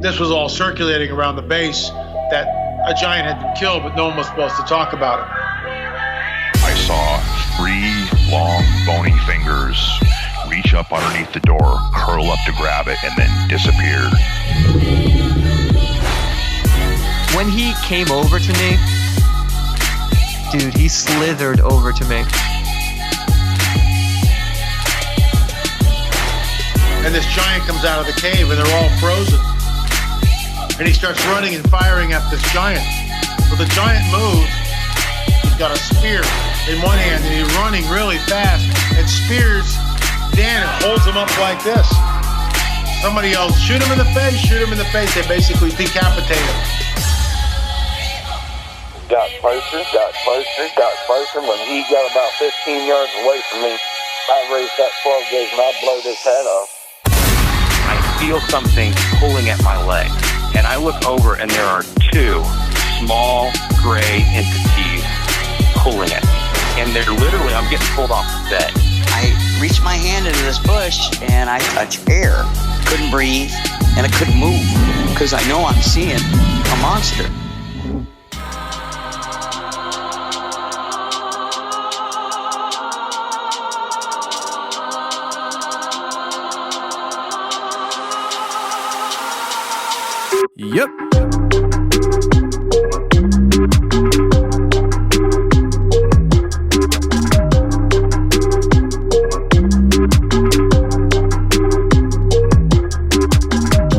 this was all circulating around the base, that a giant had been killed, but no one was supposed to talk about it. I saw 3 long, bony fingers reach up underneath the door, curl up to grab it, and then disappeared. When he came over to me, dude, he slithered over to me. And this giant comes out of the cave, and they're all frozen. And he starts running and firing at this giant. Well, the giant moves. He's got a spear in one hand, and he's running really fast and spears Dan and holds him up like this. Somebody yells, shoot him in the face, shoot him in the face. They basically decapitate him. Got closer. When he got about 15 yards away from me, I raised that 12 gauge and I blowed his head off. I feel something pulling at my leg, and I look over and there are 2 small gray entities pulling at me. And they're literally, I'm getting pulled off the bed. I reached my hand into this bush and I touched air. Couldn't breathe and I couldn't move because I know I'm seeing a monster. Yep.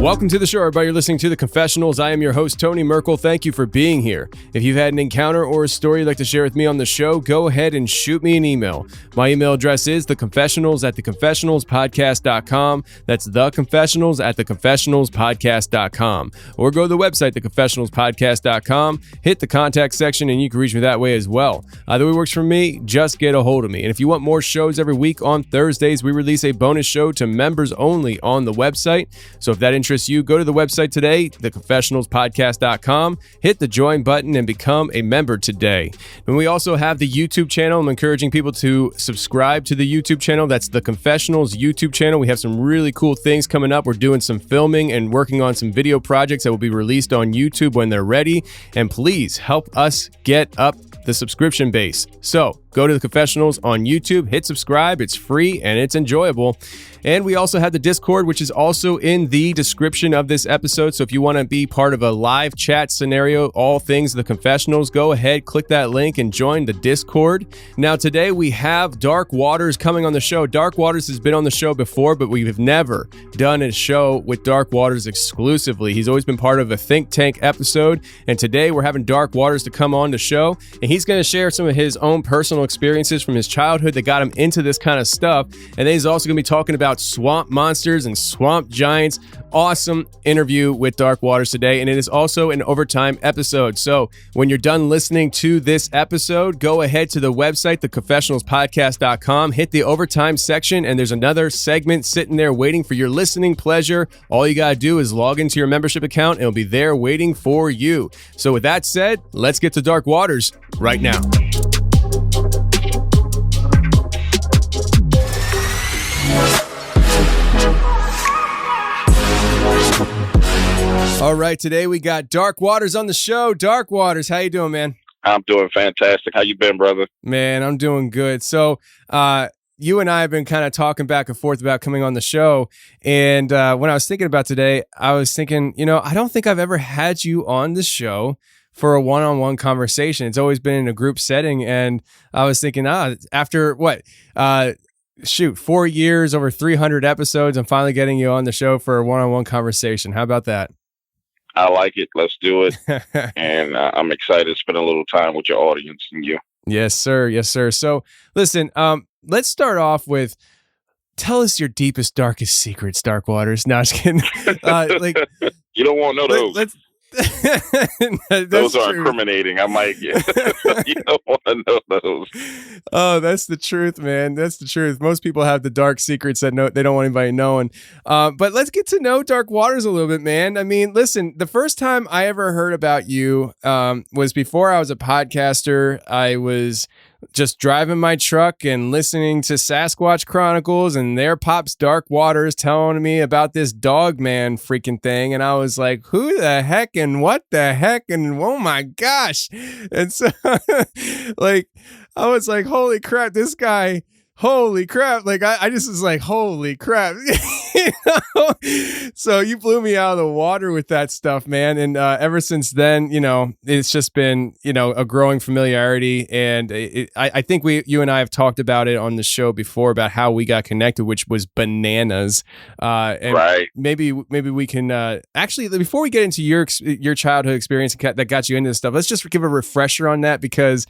Welcome to the show, everybody. You're listening to The Confessionals. I am your host, Tony Merkel. Thank you for being here. If you've had an encounter or a story you'd like to share with me on the show, go ahead and shoot me an email. My email address is theconfessionals@theconfessionalspodcast.com. That's theconfessionals@theconfessionalspodcast.com. Or go to the website, theconfessionalspodcast.com, hit the contact section, and you can reach me that way as well. Either way works for me, just get a hold of me. And if you want more shows every week on Thursdays, we release a bonus show to members only on the website. So if that interests you, go to the website today, theconfessionalspodcast.com, hit the join button and become a member today. And we also have the YouTube channel. I'm encouraging people to subscribe to the YouTube channel. That's the Confessionals YouTube channel. We have some really cool things coming up. We're doing some filming and working on some video projects that will be released on YouTube when they're ready. And please help us get up the subscription base. So go to the Confessionals on YouTube, hit subscribe. It's free and it's enjoyable. And we also have the Discord, which is also in the description of this episode. So if you want to be part of a live chat scenario, all things The Confessionals, go ahead, click that link and join the Discord. Now, today we have Dark Waters coming on the show. Dark Waters has been on the show before, but we've never done a show with Dark Waters exclusively. He's always been part of a Think Tank episode. And today we're having Dark Waters to come on the show. And he's going to share some of his own personal experiences from his childhood that got him into this kind of stuff. And then he's also going to be talking about swamp monsters and swamp giants. Awesome interview with Dark Waters today, and it is also an overtime episode. So when you're done listening to this episode, go ahead to the website, theconfessionalspodcast.com, hit the overtime section, and there's another segment sitting there waiting for your listening pleasure. All you gotta do is log into your membership account, and it'll be there waiting for you. So with that said, let's get to Dark Waters right now. All right, today we got Dark Waters on the show. Dark Waters, how you doing, man? I'm doing fantastic. How you been, brother? Man, I'm doing good. So, you and I have been kind of talking back and forth about coming on the show. And when I was thinking about today, I was thinking, I don't think I've ever had you on the show for a one-on-one conversation. It's always been in a group setting. And I was thinking, after what? 4 years, over 300 episodes, I'm finally getting you on the show for a one-on-one conversation. How about that? I like it. Let's do it. And I'm excited to spend a little time with your audience and you. Yes, sir. Yes, sir. So listen, let's start off with, tell us your deepest, darkest secrets, Dark Waters. No, I was kidding. You don't want to know those. Those are true. Incriminating. I might get. You don't want to know those. Oh, that's the truth, man. That's the truth. Most people have the dark secrets that they don't want anybody knowing. But let's get to know Dark Waters a little bit, man. I mean, listen, the first time I ever heard about you was before I was a podcaster. I was just driving my truck and listening to Sasquatch Chronicles, and there pops Dark Waters telling me about this dog man freaking thing. And I was like, who the heck and what the heck? And oh my gosh. And so like, I was like, holy crap, this guy, holy crap. Like I just was like, holy crap. You know? So you blew me out of the water with that stuff, man. And ever since then, you know, it's just been, you know, a growing familiarity. And I think you and I have talked about it on the show before about how we got connected, which was bananas. And right. Maybe we can actually, before we get into your childhood experience that got you into this stuff, let's just give a refresher on that, because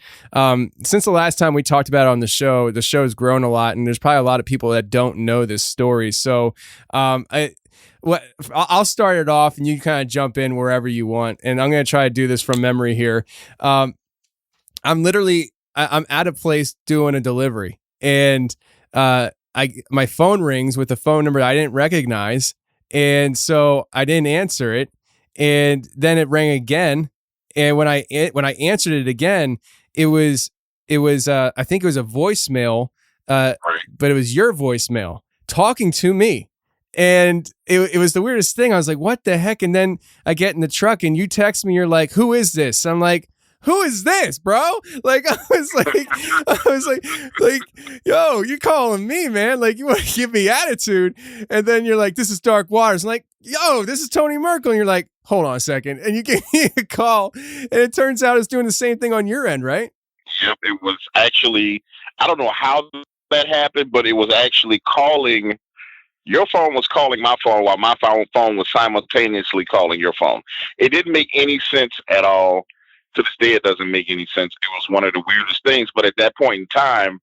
since the last time we talked about it on the show's grown a lot, and there's probably a lot of people that don't know this story. So I'll start it off, and you kind of jump in wherever you want. And I'm going to try to do this from memory here. I'm at a place doing a delivery, and my phone rings with a phone number I didn't recognize, and so I didn't answer it. And then it rang again, and when I answered it again, it was I think it was a voicemail, but it was your voicemail talking to me. And it was the weirdest thing. I was like, what the heck? And then I get in the truck and you text me, you're like, who is this? I'm like, who is this, bro? Like, I was like, yo, you calling me, man? Like, you want to give me attitude? And then you're like, this is Dark Waters. I'm like, yo, this is Tony Merkel. And you're like, hold on a second. And you give me a call, and it turns out it's doing the same thing on your end, right? Yep. It was actually, I don't know how that happened, but it was actually calling. Your phone was calling my phone while my phone was simultaneously calling your phone. It didn't make any sense at all. To this day, it doesn't make any sense. It was one of the weirdest things. But at that point in time,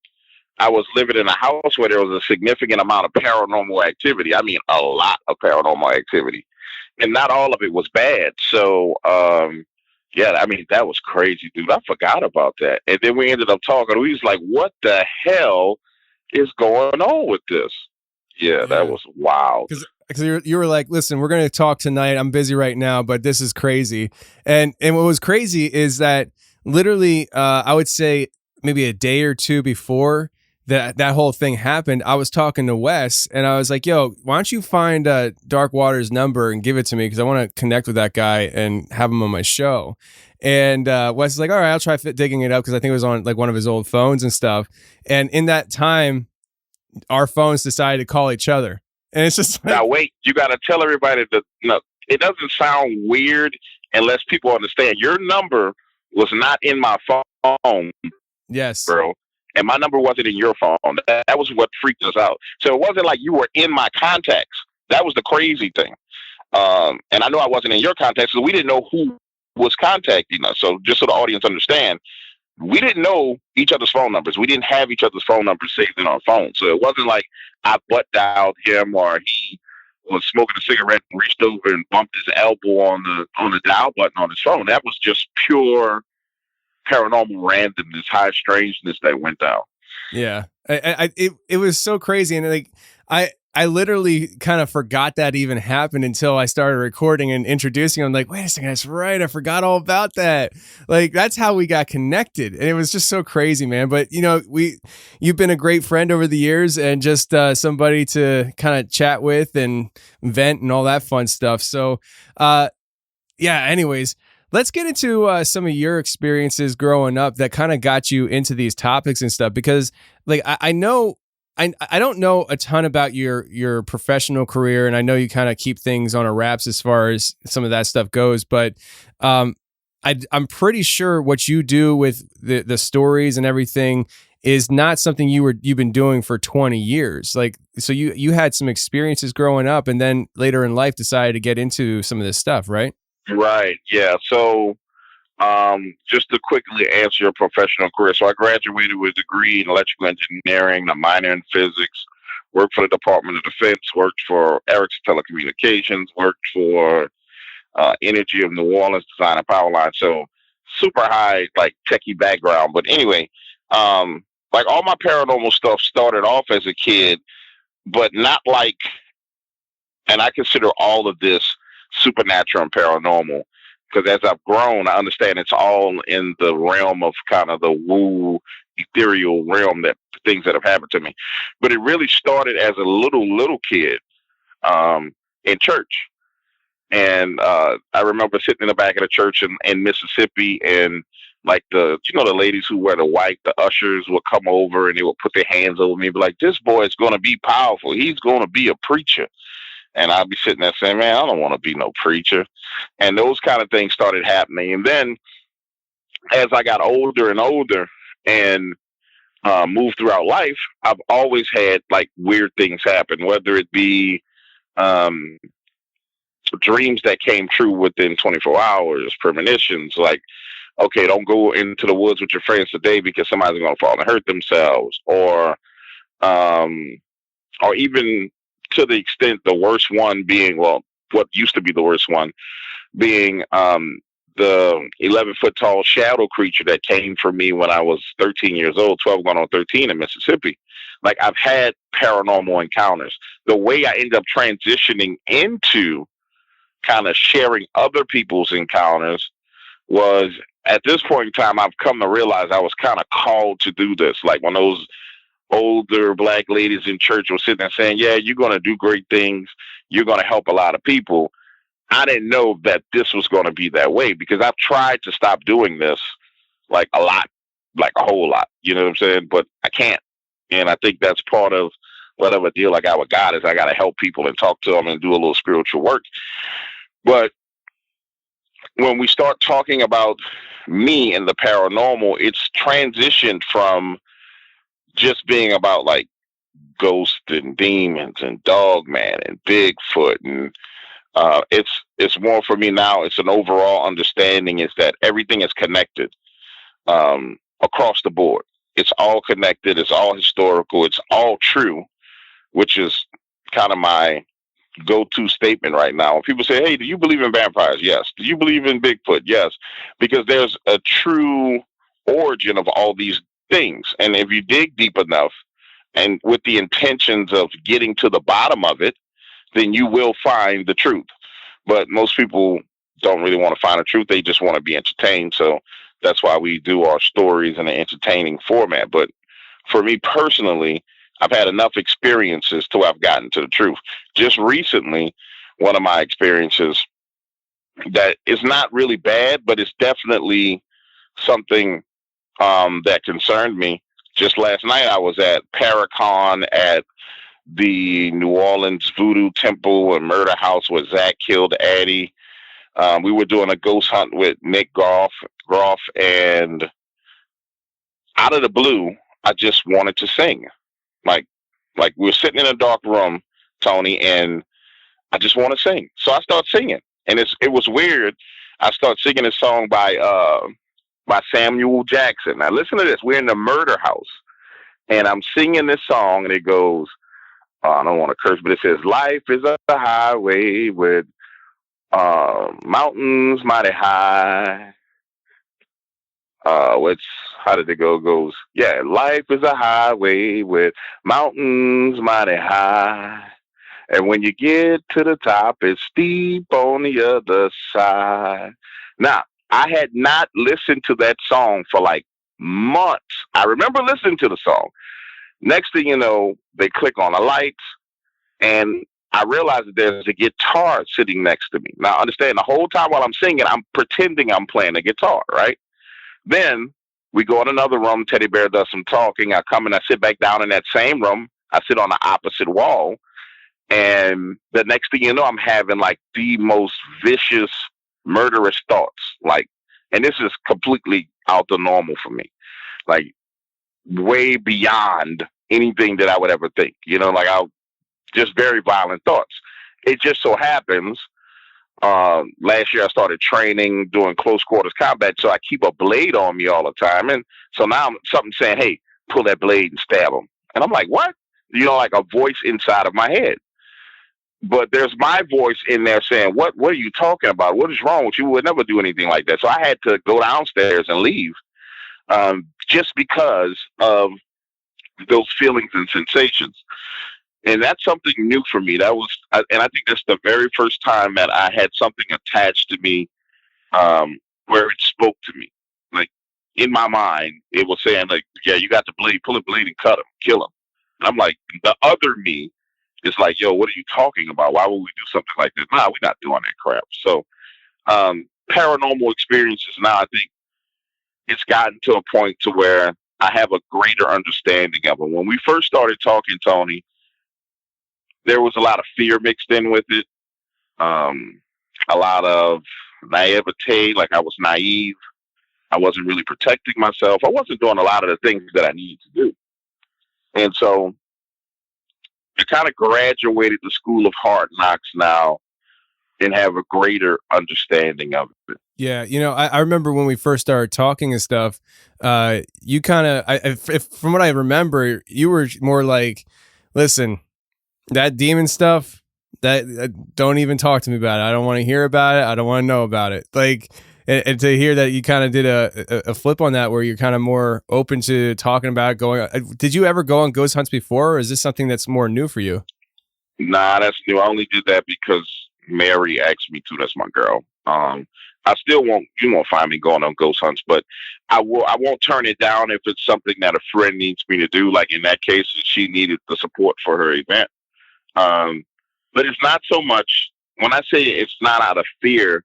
I was living in a house where there was a significant amount of paranormal activity. I mean, a lot of paranormal activity. And not all of it was bad. So, yeah, I mean, that was crazy, dude. I forgot about that. And then we ended up talking. We was like, what the hell is going on with this? Yeah, that was wild. Because you were like, listen, we're going to talk tonight. I'm busy right now, but this is crazy. And what was crazy is that literally, I would say maybe a day or two before that whole thing happened, I was talking to Wes, and I was like, yo, why don't you find Dark Waters' number and give it to me, because I want to connect with that guy and have him on my show. And Wes is like, all right, I'll try digging it up, because I think it was on like one of his old phones and stuff. And in that time, our phones decided to call each other. And it's just like, now wait, you got to tell everybody that, no, it doesn't sound weird unless people understand. Your number was not in my phone. Yes, bro. And my number wasn't in your phone. That was what freaked us out. So it wasn't like you were in my contacts. That was the crazy thing. And I know I wasn't in your contacts, so we didn't know who was contacting us. So just so the audience understand, we didn't know each other's phone numbers. We didn't have each other's phone numbers saved in our phone. So it wasn't like I butt dialed him or he was smoking a cigarette and reached over and bumped his elbow on the dial button on his phone. That was just pure paranormal randomness, high strangeness that went down. Yeah. It was so crazy. And like, I literally kind of forgot that even happened until I started recording and introducing. I'm like, wait a second, that's right. I forgot all about that. Like, that's how we got connected. And it was just so crazy, man. But you know, you've been a great friend over the years, and just somebody to kind of chat with and vent and all that fun stuff. So, yeah, anyways, let's get into some of your experiences growing up that kind of got you into these topics and stuff, because like, I know, I don't know a ton about your professional career, and I know you kind of keep things on a wraps as far as some of that stuff goes, but I'm pretty sure what you do with the stories and everything is not something you've been doing for 20 years. Like, so you had some experiences growing up, and then later in life decided to get into some of this stuff, right? Right. Yeah. So, just to quickly answer your professional career. So I graduated with a degree in electrical engineering, a minor in physics, worked for the Department of Defense, worked for Ericsson Telecommunications, worked for Energy of New Orleans, design and power line. So super high, like techie background. But anyway, like all my paranormal stuff started off as a kid, but not like, and I consider all of this supernatural and paranormal. Because as I've grown, I understand it's all in the realm of kind of the woo, ethereal realm, that things that have happened to me. But it really started as a little kid in church. And I remember sitting in the back of the church in Mississippi, and like the ladies who wear the white, the ushers would come over and they would put their hands over me and be like, this boy is going to be powerful. He's going to be a preacher. And I'd be sitting there saying, man, I don't want to be no preacher. And those kind of things started happening. And then as I got older and older and moved throughout life, I've always had like weird things happen, whether it be dreams that came true within 24 hours, premonitions, like, okay, don't go into the woods with your friends today because somebody's going to fall and hurt themselves, or even to the extent the worst one being, well, what used to be the worst one being the 11-foot tall shadow creature that came for me when I was 13 years old, 12 going on 13 in Mississippi. Like, I've had paranormal encounters. The way I ended up transitioning into kind of sharing other people's encounters was, at this point in time, I've come to realize I was kind of called to do this. Like when those older black ladies in church were sitting there saying, yeah, you're going to do great things, you're going to help a lot of people. I didn't know that this was going to be that way, because I've tried to stop doing this like a lot, like a whole lot, you know what I'm saying? But I can't. And I think that's part of whatever deal I got with God, is I got to help people and talk to them and do a little spiritual work. But when we start talking about me and the paranormal, it's transitioned from just being about like ghosts and demons and Dogman and Bigfoot, and it's more for me now. It's an overall understanding is that everything is connected across the board. It's all connected. It's all historical. It's all true, which is kind of my go-to statement right now. When people say, hey, do you believe in vampires? Yes. Do you believe in Bigfoot? Yes. Because there's a true origin of all these things. And if you dig deep enough and with the intentions of getting to the bottom of it, then you will find the truth. But most people don't really want to find the truth. They just want to be entertained. So that's why we do our stories in an entertaining format. But for me personally, I've had enough experiences till I've gotten to the truth. Just recently, one of my experiences that is not really bad, but it's definitely something that concerned me. Just last night, I was at Paracon at the New Orleans Voodoo Temple and Murder House where Zach killed Addie. We were doing a ghost hunt with Nick Groff, and out of the blue, I just wanted to sing. Like we were sitting in a dark room, Tony, and I just want to sing. So I start singing, and it was weird. I start singing a song by Samuel Jackson. Now listen to this. We're in the Murder House, and I'm singing this song, and it goes, I don't want to curse, but it says, life is a highway with mountains mighty high. How did it go? It goes, yeah, life is a highway with mountains mighty high. And when you get to the top, it's steep on the other side. Now, I had not listened to that song for like months. I remember listening to the song. Next thing you know, they click on the lights, and I realize that there's a guitar sitting next to me. Now, understand, the whole time while I'm singing, I'm pretending I'm playing a guitar, right? Then we go in another room. Teddy Bear does some talking. I come and I sit back down in that same room. I sit on the opposite wall. And the next thing you know, I'm having like the most vicious, murderous thoughts. Like, and this is completely out the normal for me. Like, way beyond anything that I would ever think. You know, like just very violent thoughts. It just so happens, last year I started training, doing close quarters combat, so I keep a blade on me all the time. And so now something saying, hey, pull that blade and stab him. And I'm like, what? You know, like a voice inside of my head. But there's my voice in there saying, what are you talking about? What is wrong with you? We would never do anything like that. So I had to go downstairs and leave, just because of those feelings and sensations. And that's something new for me. And I think that's the very first time that I had something attached to me, where it spoke to me. Like, in my mind, it was saying like, yeah, you got to bleed, pull a bleed and cut him, kill him. And I'm like, the other me is like, yo, what are you talking about? Why would we do something like this? Nah, we're not doing that crap. So, paranormal experiences now, I think it's gotten to a point to where I have a greater understanding of it. When we first started talking, Tony, there was a lot of fear mixed in with it. A lot of naivete, like I was naive. I wasn't really protecting myself. I wasn't doing a lot of the things that I needed to do. And so I kind of graduated the school of hard knocks now and have a greater understanding of it. Yeah, I remember when we first started talking and stuff, you kind of, from what I remember, you were more like, listen, that demon stuff, that don't even talk to me about it. I don't want to hear about it. I don't want to know about it. Like, and to hear that you kind of did a flip on that, where you're kind of more open to talking about it, going. Did you ever go on ghost hunts before, or is this something that's more new for you? Nah, that's new. I only did that because Mary asked me to. That's my girl. I still won't. You won't find me going on ghost hunts, but I won't turn it down if it's something that a friend needs me to do. Like in that case, she needed the support for her event. But it's not so much when I say it's not out of fear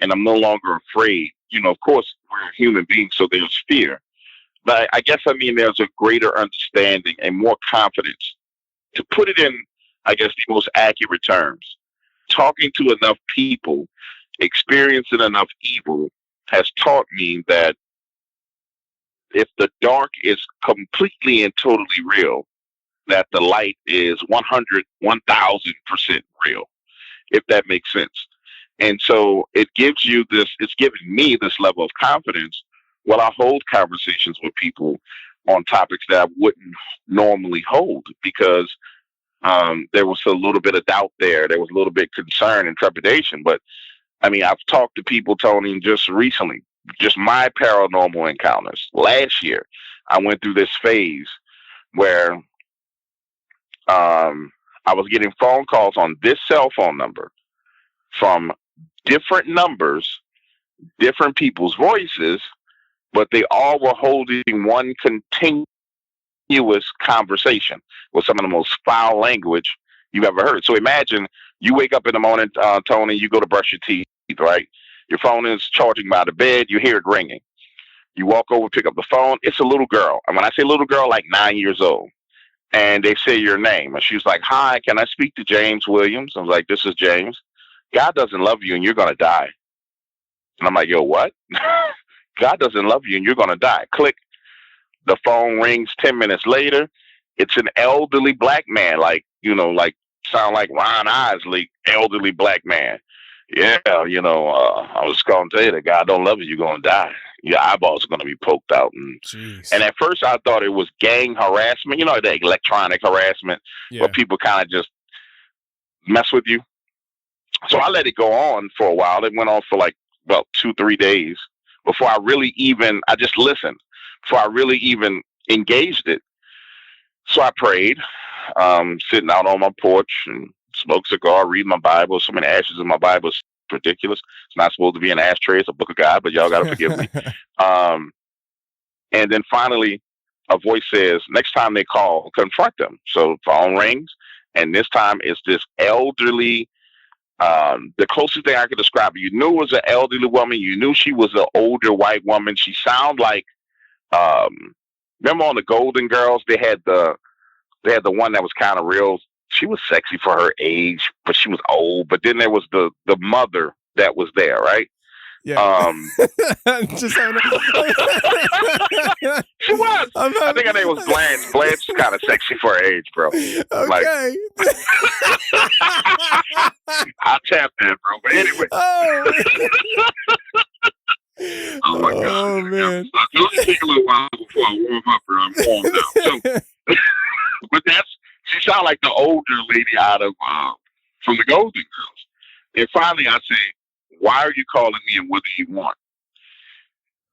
and I'm no longer afraid. Of course, we're human beings, so there's fear. But I guess there's a greater understanding and more confidence. To put it in, I guess, the most accurate terms, talking to enough people, experiencing enough evil has taught me that if the dark is completely and totally real, that the light is 1,000% real, if that makes sense. And so it's giving me this level of confidence while I hold conversations with people on topics that I wouldn't normally hold, because there was a little bit of doubt there. There was a little bit of concern and trepidation. But I've talked to people, Tony, just recently, just my paranormal encounters. Last year, I went through this phase where I was getting phone calls on this cell phone number from different numbers, different people's voices, but they all were holding one continuous conversation with some of the most foul language you've ever heard. So imagine you wake up in the morning, Tony, you go to brush your teeth, right? Your phone is charging by the bed. You hear it ringing. You walk over, pick up the phone. It's a little girl. And when I say little girl, like 9 years old. And they say your name. And she was like, hi, can I speak to James Williams? I was like, this is James. God doesn't love you and you're going to die. And I'm like, yo, what? God doesn't love you and you're going to die. Click. The phone rings 10 minutes later. It's an elderly black man, sound like Ron Isley, elderly black man. Yeah, I was going to tell you that God don't love you, you're going to die. Your eyeballs are going to be poked out. And at first I thought it was gang harassment, the electronic harassment, where people kind of just mess with you. So I let it go on for a while. It went on for like about 2-3 days before I just listened, before I really even engaged it. So I prayed, sitting out on my porch and smoke a cigar, read my Bible. So many ashes in my Bible is ridiculous. It's not supposed to be an ashtray. It's a book of God, but y'all got to forgive me. And then finally a voice says, next time they call, confront them. So phone rings. And this time it's this elderly, the closest thing I could describe it. You knew it was an elderly woman. You knew she was an older white woman. She sounded like, remember on the Golden Girls, they had the one that was kind of real. She was sexy for her age, but she was old. But then there was the mother that was there, right? Yeah. Just she was. I think her name was Blanche. Blanche is kind of sexy for her age, bro. Okay. I'll tap that, bro. But anyway. Oh my God. Oh man. It'll take a little while before I warm up, or I'm warm now. So, but she sounded like the older lady out of from the Golden Girls. And finally I say, why are you calling me and what do you want?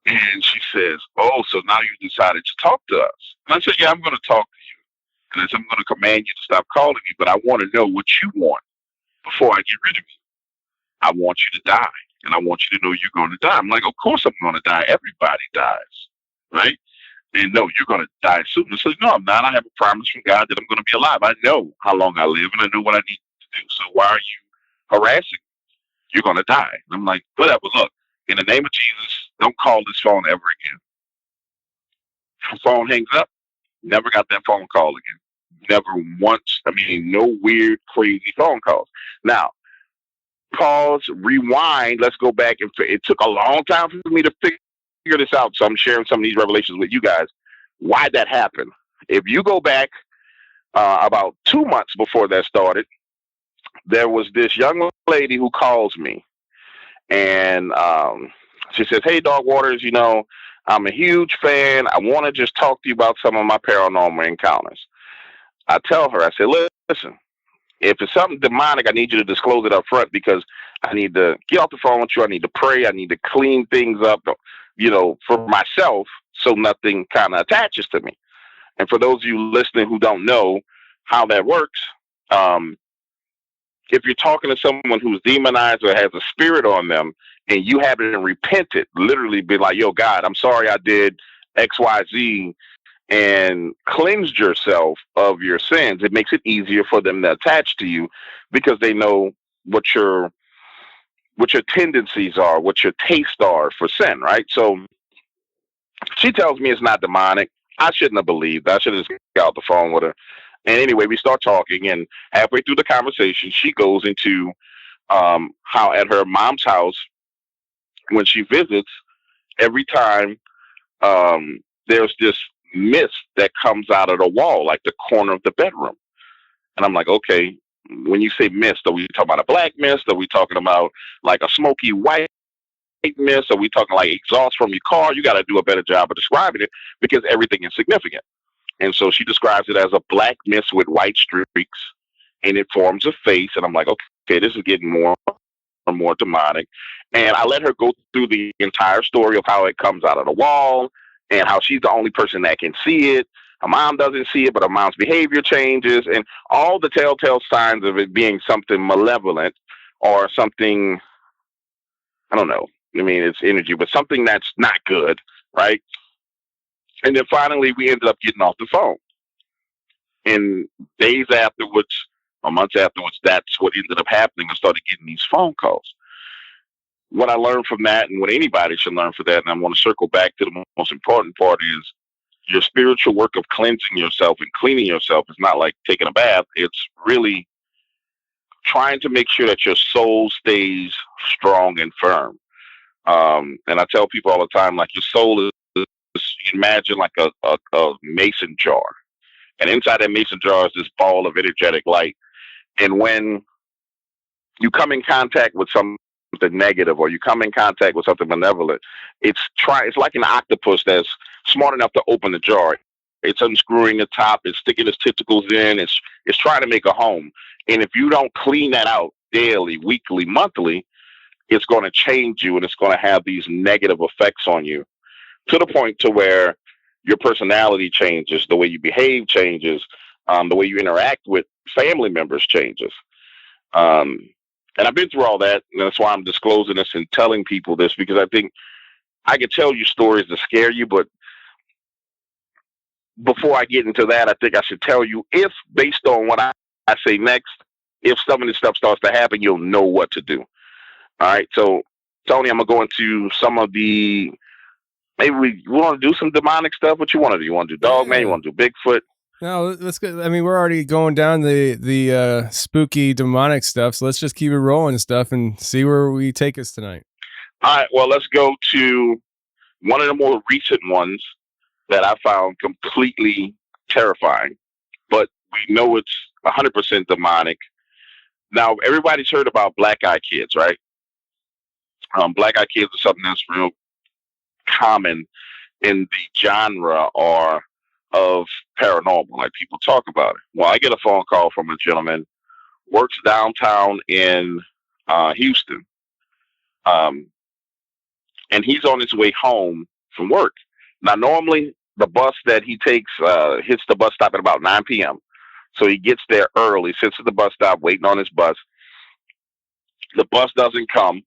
And she says, oh, so now you decided to talk to us. And I said, yeah, I'm going to talk to you. And I said, I'm going to command you to stop calling me, but I want to know what you want before I get rid of you. I want you to die. And I want you to know you're going to die. I'm like, of course I'm going to die. Everybody dies. right? And no, you're going to die soon. I said, no, I'm not. I have a promise from God that I'm going to be alive. I know how long I live, and I know what I need to do. So why are you harassing? You're going to die. And I'm like, whatever. Look, in the name of Jesus, don't call this phone ever again. The phone hangs up. Never got that phone call again. Never once. I mean, no weird, crazy phone calls. Now, pause, rewind. Let's go back. And it took a long time for me to figure this out. So I'm sharing some of these revelations with you guys. Why that happened? If you go back about 2 months before that started, there was this young lady who calls me, and she says, "Hey, Dog Waters, you know, I'm a huge fan. I want to just talk to you about some of my paranormal encounters." I tell her, I said, "Listen, if it's something demonic, I need you to disclose it up front, because I need to get off the phone with you. I need to pray. I need to clean things up, you know, for myself, so nothing kind of attaches to me." And for those of you listening who don't know how that works, if you're talking to someone who's demonized or has a spirit on them, and you haven't repented, literally be like, "Yo, God, I'm sorry I did X, Y, Z," and cleansed yourself of your sins, it makes it easier for them to attach to you, because they know what your tendencies are, what your tastes are for sin, right? So she tells me it's not demonic. I shouldn't have believed. I should have just got off the phone with her. And anyway, we start talking, and halfway through the conversation, she goes into how at her mom's house, when she visits, every time there's this mist that comes out of the wall, like the corner of the bedroom. And I'm like, okay, when you say mist, are we talking about a black mist? Are we talking about like a smoky white mist? Are we talking like exhaust from your car? You got to do a better job of describing it, because everything is significant. And so she describes it as a black mist with white streaks, and it forms a face. And I'm like, okay, this is getting more and more demonic. And I let her go through the entire story of how it comes out of the wall, and how she's the only person that can see it. Her mom doesn't see it, but her mom's behavior changes, and all the telltale signs of it being something malevolent, or something, I don't know. I mean, it's energy, but something that's not good, right? And then finally, we ended up getting off the phone. And days afterwards, or months afterwards, that's what ended up happening. I started getting these phone calls. What I learned from that, and what anybody should learn from that, and I want to circle back to the most important part, is your spiritual work of cleansing yourself and cleaning yourself is not like taking a bath. It's really trying to make sure that your soul stays strong and firm. And I tell people all the time, like, your soul is, imagine like a mason jar. And inside that mason jar is this ball of energetic light. And when you come in contact with something negative, or you come in contact with something malevolent, it's like an octopus that's smart enough to open the jar. It's unscrewing the top, it's sticking its tentacles in, it's trying to make a home. And if you don't clean that out daily, weekly, monthly, it's going to change you, and it's going to have these negative effects on you, to the point to where your personality changes, the way you behave changes, the way you interact with family members changes. And I've been through all that, and that's why I'm disclosing this and telling people this, because I think I could tell you stories to scare you, but before I get into that, I think I should tell you, if based on what I say next, if some of this stuff starts to happen, you'll know what to do. All right. So, Tony, I'm going to go into some of the, maybe we want to do some demonic stuff. What you want to do? You want to do Dogman? You want to do Bigfoot? No, let's go. I mean, we're already going down the spooky demonic stuff, so let's just keep it rolling and stuff and see where we take us tonight. All right. Well, let's go to one of the more recent ones that I found completely terrifying, but we know it's 100% demonic. Now, everybody's heard about black-eyed kids, right? Black-eyed kids are something that's real common in the genre or of paranormal, like people talk about it. Well, I get a phone call from a gentleman, works downtown in Houston, and he's on his way home from work. Now, normally the bus that he takes hits the bus stop at about 9 p.m. So he gets there early, sits at the bus stop waiting on his bus. The bus doesn't come,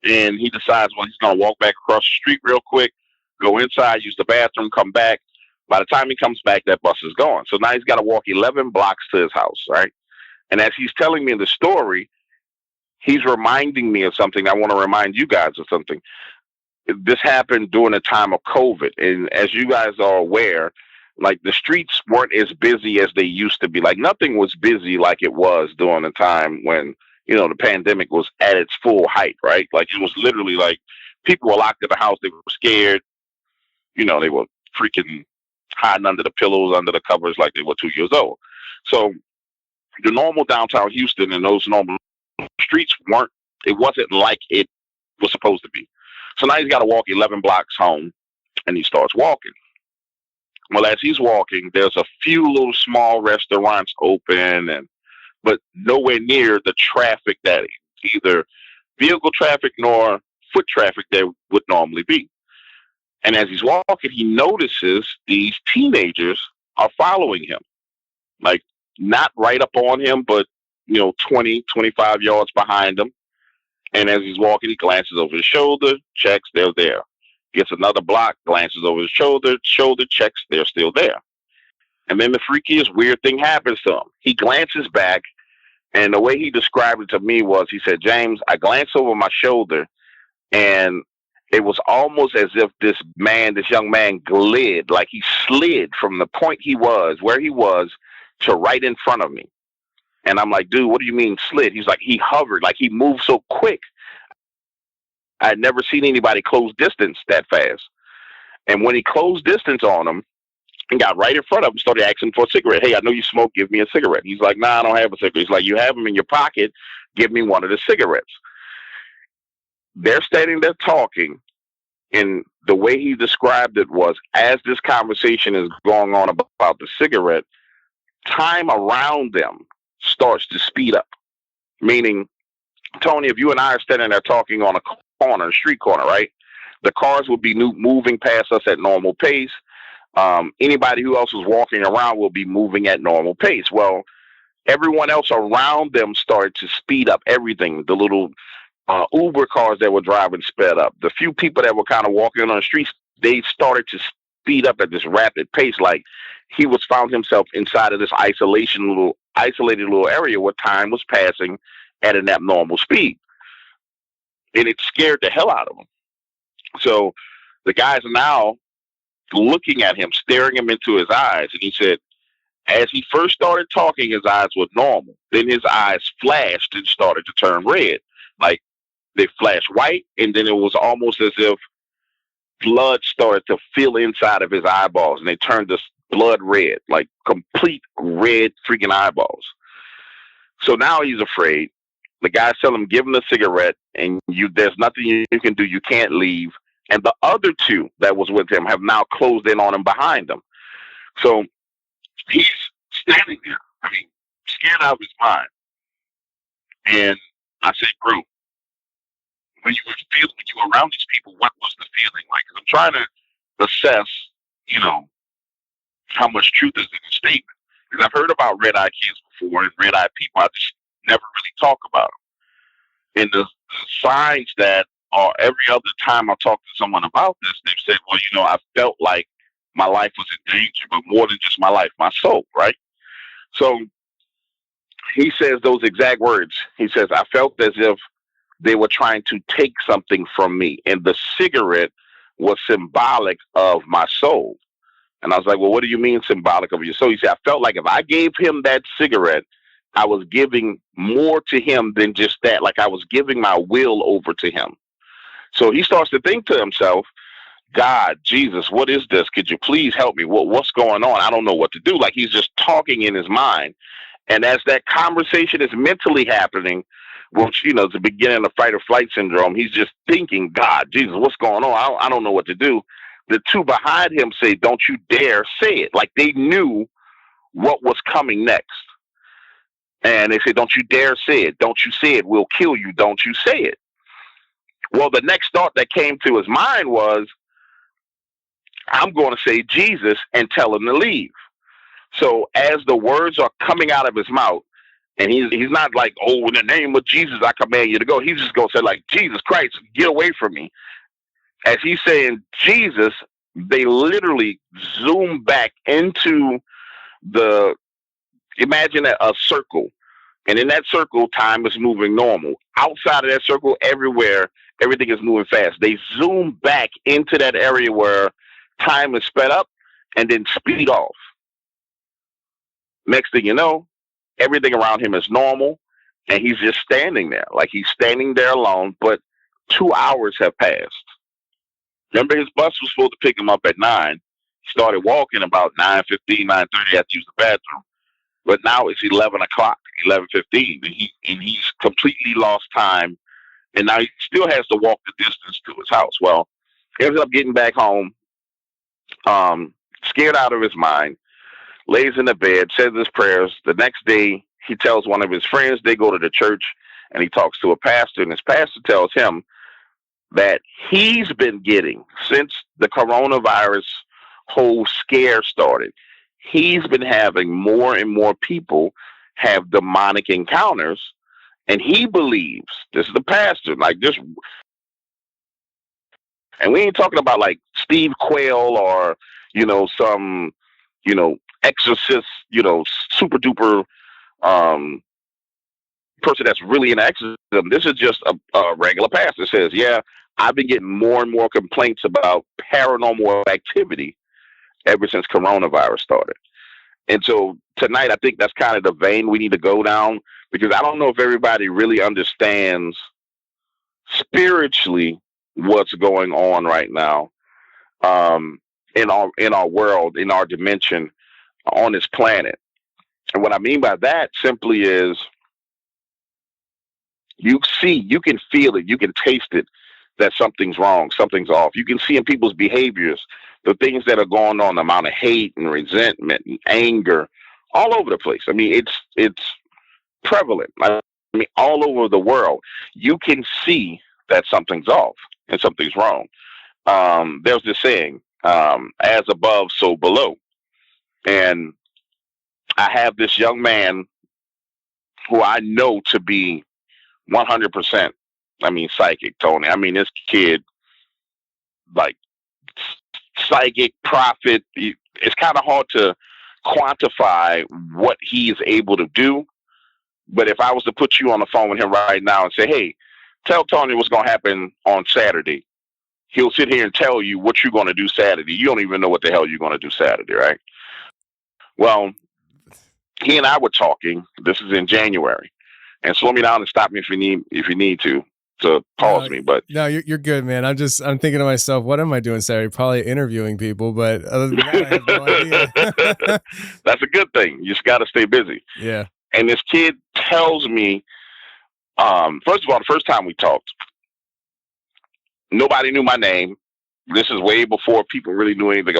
and he decides, well, he's going to walk back across the street real quick, go inside, use the bathroom, come back. By the time he comes back, that bus is gone. So now he's got to walk 11 blocks to his house, right? And as he's telling me the story, he's reminding me of something. I want to remind you guys of something. This happened during the time of COVID. And as you guys are aware, like the streets weren't as busy as they used to be. Like nothing was busy like it was during the time when, you know, the pandemic was at its full height, right? Like it was literally like people were locked in the house. They were scared. You know, they were freaking hiding under the pillows, under the covers like they were 2 years old. So the normal downtown Houston and those normal streets it wasn't like it was supposed to be. So now he's got to walk 11 blocks home, and he starts walking. Well, as he's walking, there's a few little small restaurants open, but nowhere near the traffic that either vehicle traffic nor foot traffic there would normally be. And as he's walking, he notices these teenagers are following him, like not right up on him, but, 20, 25 yards behind him. And as he's walking, he glances over his shoulder, checks, they're there. Gets another block, glances over his shoulder, checks, they're still there. And then the freakiest weird thing happens to him. He glances back, and the way he described it to me was, he said, James, I glanced over my shoulder, and it was almost as if this young man glid, like he slid from the point where he was, to right in front of me. And I'm like, dude, what do you mean slid? He's like, he hovered, like he moved so quick. I had never seen anybody close distance that fast. And when he closed distance on him and got right in front of him, started asking for a cigarette. Hey, I know you smoke. Give me a cigarette. He's like, nah, I don't have a cigarette. He's like, you have them in your pocket. Give me one of the cigarettes. They're standing there talking. And the way he described it was, as this conversation is going on about the cigarette, time around them starts to speed up. Meaning, Tony, if you and I are standing there talking on a street corner, right? The cars will be moving past us at normal pace. Anybody who else is walking around will be moving at normal pace. Well, everyone else around them started to speed up everything. The little Uber cars that were driving sped up. The few people that were kind of walking on the streets, they started to speed up at this rapid pace. Like he found himself inside of this isolated little area where time was passing at an abnormal speed. And it scared the hell out of him. So the guys are now looking at him, staring him into his eyes. And he said, as he first started talking, his eyes were normal. Then his eyes flashed and started to turn red. Like they flashed white, and then it was almost as if blood started to fill inside of his eyeballs, and they turned this blood red, like complete red freaking eyeballs. So now he's afraid. The guys tell him, give him a cigarette, and there's nothing you can do. You can't leave. And the other two that was with him have now closed in on him behind him. So he's standing there, scared out of his mind. And I said, bro, when you were around these people, what was the feeling like? Because I'm trying to assess, how much truth is in the statement. Because I've heard about red-eyed kids before and red-eyed people. I just never really talk about them. And the signs that are every other time I talk to someone about this, they've said, well, I felt like my life was in danger, but more than just my life, my soul, right? So he says those exact words. He says, I felt as if they were trying to take something from me. And the cigarette was symbolic of my soul. And I was like, well, what do you mean symbolic of your soul? He said, I felt like if I gave him that cigarette, I was giving more to him than just that. Like I was giving my will over to him. So he starts to think to himself, God, Jesus, what is this? Could you please help me? What's going on? I don't know what to do. Like he's just talking in his mind. And as that conversation is mentally happening, which, it's the beginning of fight or flight syndrome, he's just thinking, God, Jesus, what's going on? I don't know what to do. The two behind him say, don't you dare say it. Like they knew what was coming next. And they say, don't you dare say it. Don't you say it. We'll kill you. Don't you say it. Well, the next thought that came to his mind was, I'm going to say Jesus and tell him to leave. So as the words are coming out of his mouth, and he's not like, oh, in the name of Jesus, I command you to go. He's just going to say like, Jesus Christ, get away from me. as he's saying Jesus, they literally zoom back into imagine a circle. And in that circle, time is moving normal. Outside of that circle, everywhere, everything is moving fast. They zoom back into that area where time is sped up and then speed off. Next thing you know, everything around him is normal and he's just standing there. Like he's standing there alone, but 2 hours have passed. Remember, his bus was supposed to pick him up at 9. He started walking about 9:15, 9:30 after use the bathroom. But now it's 11 o'clock, 11:15, and he's completely lost time. And now he still has to walk the distance to his house. Well, he ends up getting back home, scared out of his mind, lays in the bed, says his prayers. The next day, he tells one of his friends, they go to the church, and he talks to a pastor, and his pastor tells him that he's been getting, since the coronavirus whole scare started, he's been having more and more people have demonic encounters, and he believes, this is the pastor, like this, and we ain't talking about like Steve Quayle or, some, exorcist, super duper person that's really in exorcism. This is just a regular pastor says, yeah, I've been getting more and more complaints about paranormal activity ever since coronavirus started. And so tonight, I think that's kind of the vein we need to go down, because I don't know if everybody really understands spiritually what's going on right now in our world, in our dimension, on this planet. And what I mean by that simply is you can feel it, you can taste it, that something's wrong, something's off. You can see in people's behaviors, the things that are going on, the amount of hate and resentment and anger all over the place. I mean, it's prevalent. I mean, all over the world, you can see that something's off and something's wrong. There's this saying, as above, so below. And I have this young man who I know to be 100%, psychic, Tony. I mean, this kid, like, psychic, prophet. It's kind of hard to quantify what he is able to do. But if I was to put you on the phone with him right now and say, hey, tell Tony what's going to happen on Saturday, he'll sit here and tell you what you're going to do Saturday. You don't even know what the hell you're going to do Saturday, right? Well, he and I were talking. This is in January. And slow me down and stop me if you need to pause me. But no, you're good, man. I'm thinking to myself, what am I doing Saturday? Probably interviewing people, but other than that, I have no idea. That's a good thing. You just got to stay busy. Yeah. And this kid tells me, first of all, the first time we talked, nobody knew my name. This is way before people really knew anything.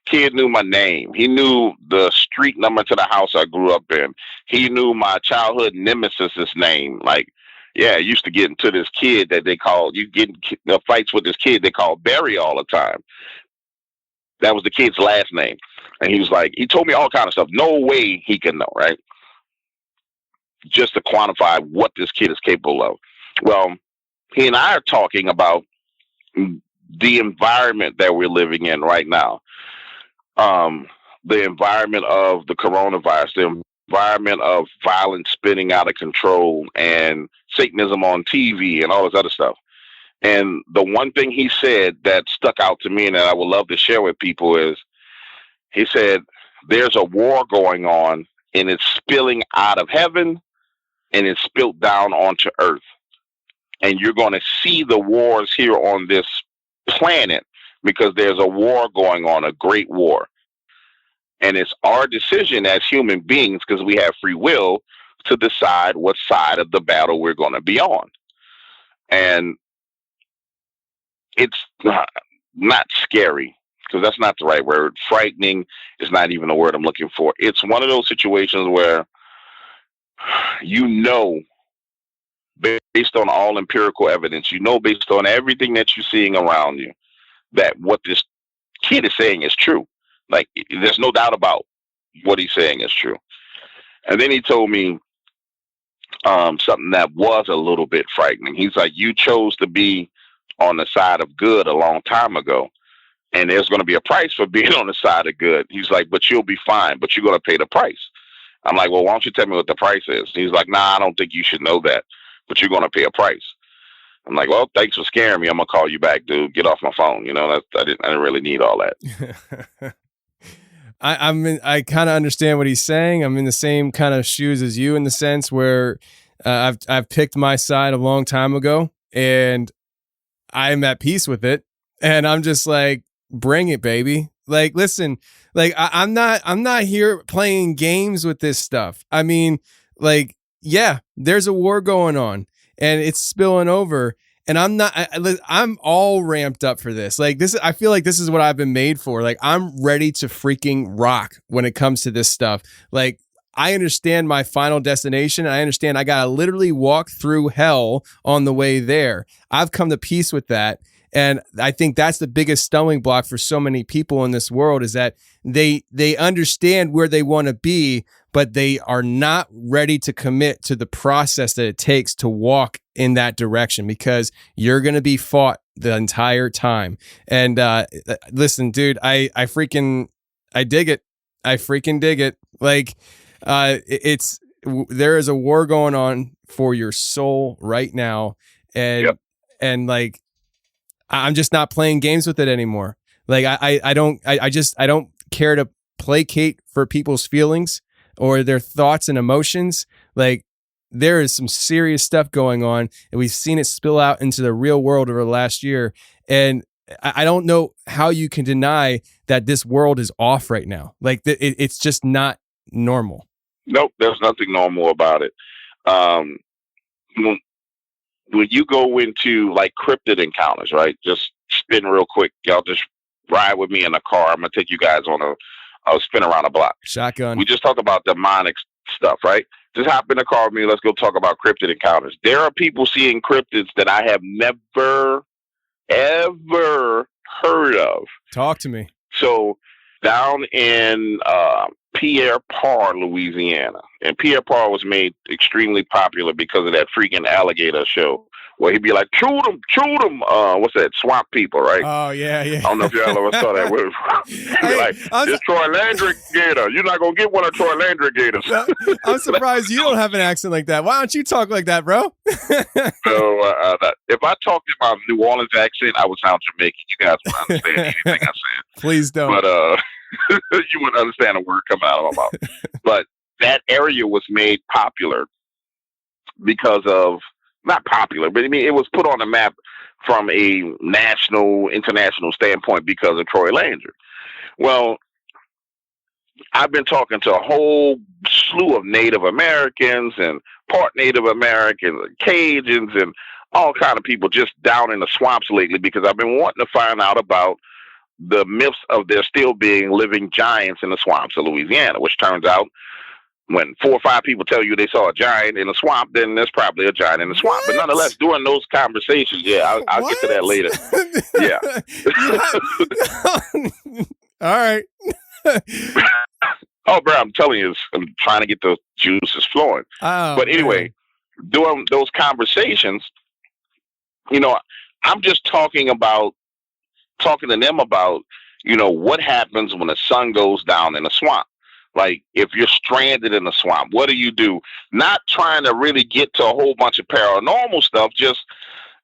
Kid knew my name. He knew the street number to the house I grew up in. He knew my childhood nemesis's name. Like, yeah, I used to get into this kid that they called, you get in fights with this kid they called Barry all the time. That was the kid's last name. And he was like, he told me all kind of stuff. No way he can know, right? Just to quantify what this kid is capable of. Well, he and I are talking about the environment that we're living in right now. The environment of the coronavirus, the environment of violence spinning out of control and Satanism on TV and all this other stuff. And the one thing he said that stuck out to me and that I would love to share with people is, he said, there's a war going on and it's spilling out of heaven and it's spilled down onto earth. And you're going to see the wars here on this planet because there's a war going on, a great war. And it's our decision as human beings, because we have free will, to decide what side of the battle we're going to be on. And it's not scary, because that's not the right word. Frightening is not even the word I'm looking for. It's one of those situations where based on all empirical evidence, based on everything that you're seeing around you, that what this kid is saying is true. Like, there's no doubt about what he's saying is true. And then he told me something that was a little bit frightening. He's like, you chose to be on the side of good a long time ago. And there's going to be a price for being on the side of good. He's like, but you'll be fine, but you're going to pay the price. I'm like, well, why don't you tell me what the price is? He's like, nah, I don't think you should know that, but you're going to pay a price. I'm like, well, thanks for scaring me. I'm going to call you back, dude. Get off my phone. You know, I didn't really need all that. I kind of understand what he's saying. I'm in the same kind of shoes as you in the sense where I've picked my side a long time ago and I'm at peace with it. And I'm just like, bring it, baby. Like, listen, like I'm not here playing games with this stuff. I mean, like, yeah, there's a war going on and it's spilling over. And I'm all ramped up for this. Like this, I feel like this is what I've been made for. Like I'm ready to freaking rock when it comes to this stuff. Like I understand my final destination. I understand I got to literally walk through hell on the way there. I've come to peace with that. And I think that's the biggest stumbling block for so many people in this world is that they understand where they want to be, but they are not ready to commit to the process that it takes to walk in that direction because you're going to be fought the entire time. And listen, dude, I dig it. I freaking dig it. Like there is a war going on for your soul right now. And like, I'm just not playing games with it anymore. Like I don't care to placate for people's feelings or their thoughts and emotions. Like there is some serious stuff going on and we've seen it spill out into the real world over the last year. And I don't know how you can deny that this world is off right now. Like it's just not normal. Nope. There's nothing normal about it. When you go into like cryptid encounters, right? Just spin real quick. Y'all just ride with me in a car. I'm going to take you guys on a spin around a block. Shotgun. We just talked about demonic stuff, right? Just hop in the car with me. Let's go talk about cryptid encounters. There are people seeing cryptids that I have never, ever heard of. Talk to me. So down in Pierre Par, Louisiana. And Pierre Par was made extremely popular because of that freaking alligator show where he'd be like, shoot him. What's that? Swamp People, right? Oh, yeah. I don't know if y'all ever saw that. He'd be like, this Troy Landry gator. You're not going to get one of Troy Landry gators. I'm surprised you don't have an accent like that. Why don't you talk like that, bro? So if I talked in my New Orleans accent, I would sound Jamaican. You guys wouldn't understand anything I said. Please don't. But you wouldn't understand a word coming out of my mouth. But that area was made popular because of, not popular, but I mean, it was put on the map from a national, international standpoint because of Troy Landry. Well, I've been talking to a whole slew of Native Americans and part Native Americans, and Cajuns, and all kind of people just down in the swamps lately because I've been wanting to find out about the myths of there still being living giants in the swamps of Louisiana, which turns out when 4 or 5 people tell you they saw a giant in a swamp, then there's probably a giant in the swamp. What? But nonetheless, during those conversations, I'll get to that later. Yeah. All right. Oh, bro, I'm telling you, I'm trying to get the juices flowing. Oh, but anyway, during those conversations, I'm just talking to them about, what happens when the sun goes down in a swamp. Like, if you're stranded in a swamp, what do? Not trying to really get to a whole bunch of paranormal stuff. Just,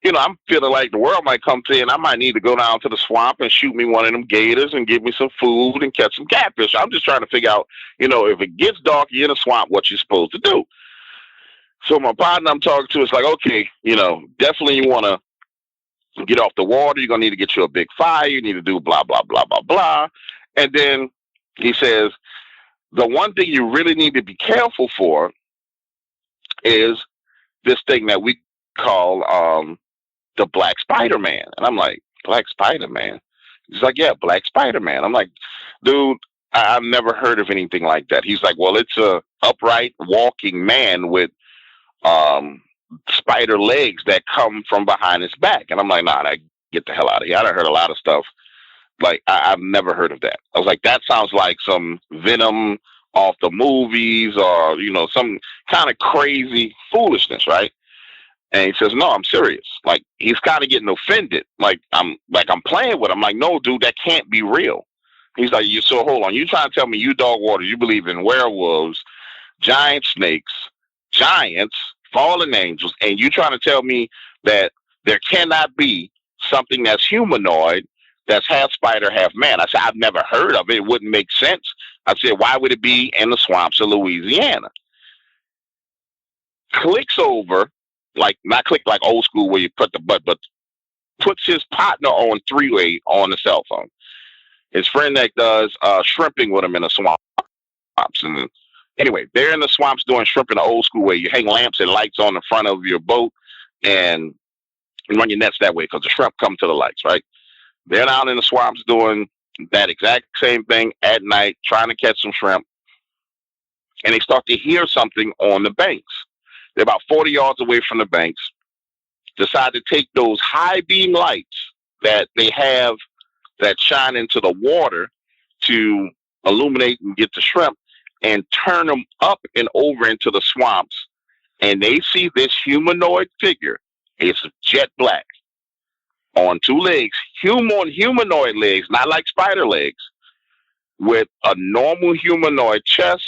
I'm feeling like the world might come to, and I might need to go down to the swamp and shoot me one of them gators and give me some food and catch some catfish. I'm just trying to figure out, if it gets dark, you're in a swamp, what you're supposed to do. So my partner I'm talking to is like, okay, definitely you want to get off the water. You're going to need to get you a big fire. You need to do blah, blah, blah, blah, blah. And then he says, the one thing you really need to be careful for is this thing that we call the Black Spider-Man. And I'm like, Black Spider-Man? He's like, yeah, Black Spider-Man. I'm like, dude, I've never heard of anything like that. He's like, well, it's a upright walking man with spider legs that come from behind his back. And I'm like, nah, get the hell out of here. I done heard a lot of stuff. Like, I've never heard of that. I was like, that sounds like some Venom off the movies or, some kind of crazy foolishness, right? And he says, no, I'm serious. Like, he's kind of getting offended. I'm playing with him. I'm like, no, dude, that can't be real. He's like, so hold on. You trying to tell me you dog water, you believe in werewolves, giant snakes, giants, fallen angels, and you trying to tell me that there cannot be something that's humanoid, that's half spider, half man. I said, I've never heard of it. It wouldn't make sense. I said, why would it be in the swamps of Louisiana? Clicks over, like, not click like old school where you put the butt, but puts his partner on three-way on the cell phone. His friend that does shrimping with him in the swamps. And anyway, they're in the swamps doing shrimping the old school way. You hang lamps and lights on the front of your boat and run your nets that way because the shrimp come to the lights, right? They're down in the swamps doing that exact same thing at night, trying to catch some shrimp. And they start to hear something on the banks. They're about 40 yards away from the banks. Decide to take those high beam lights that they have that shine into the water to illuminate and get the shrimp and turn them up and over into the swamps. And they see this humanoid figure. It's jet black on two legs, humanoid legs, not like spider legs, with a normal humanoid chest.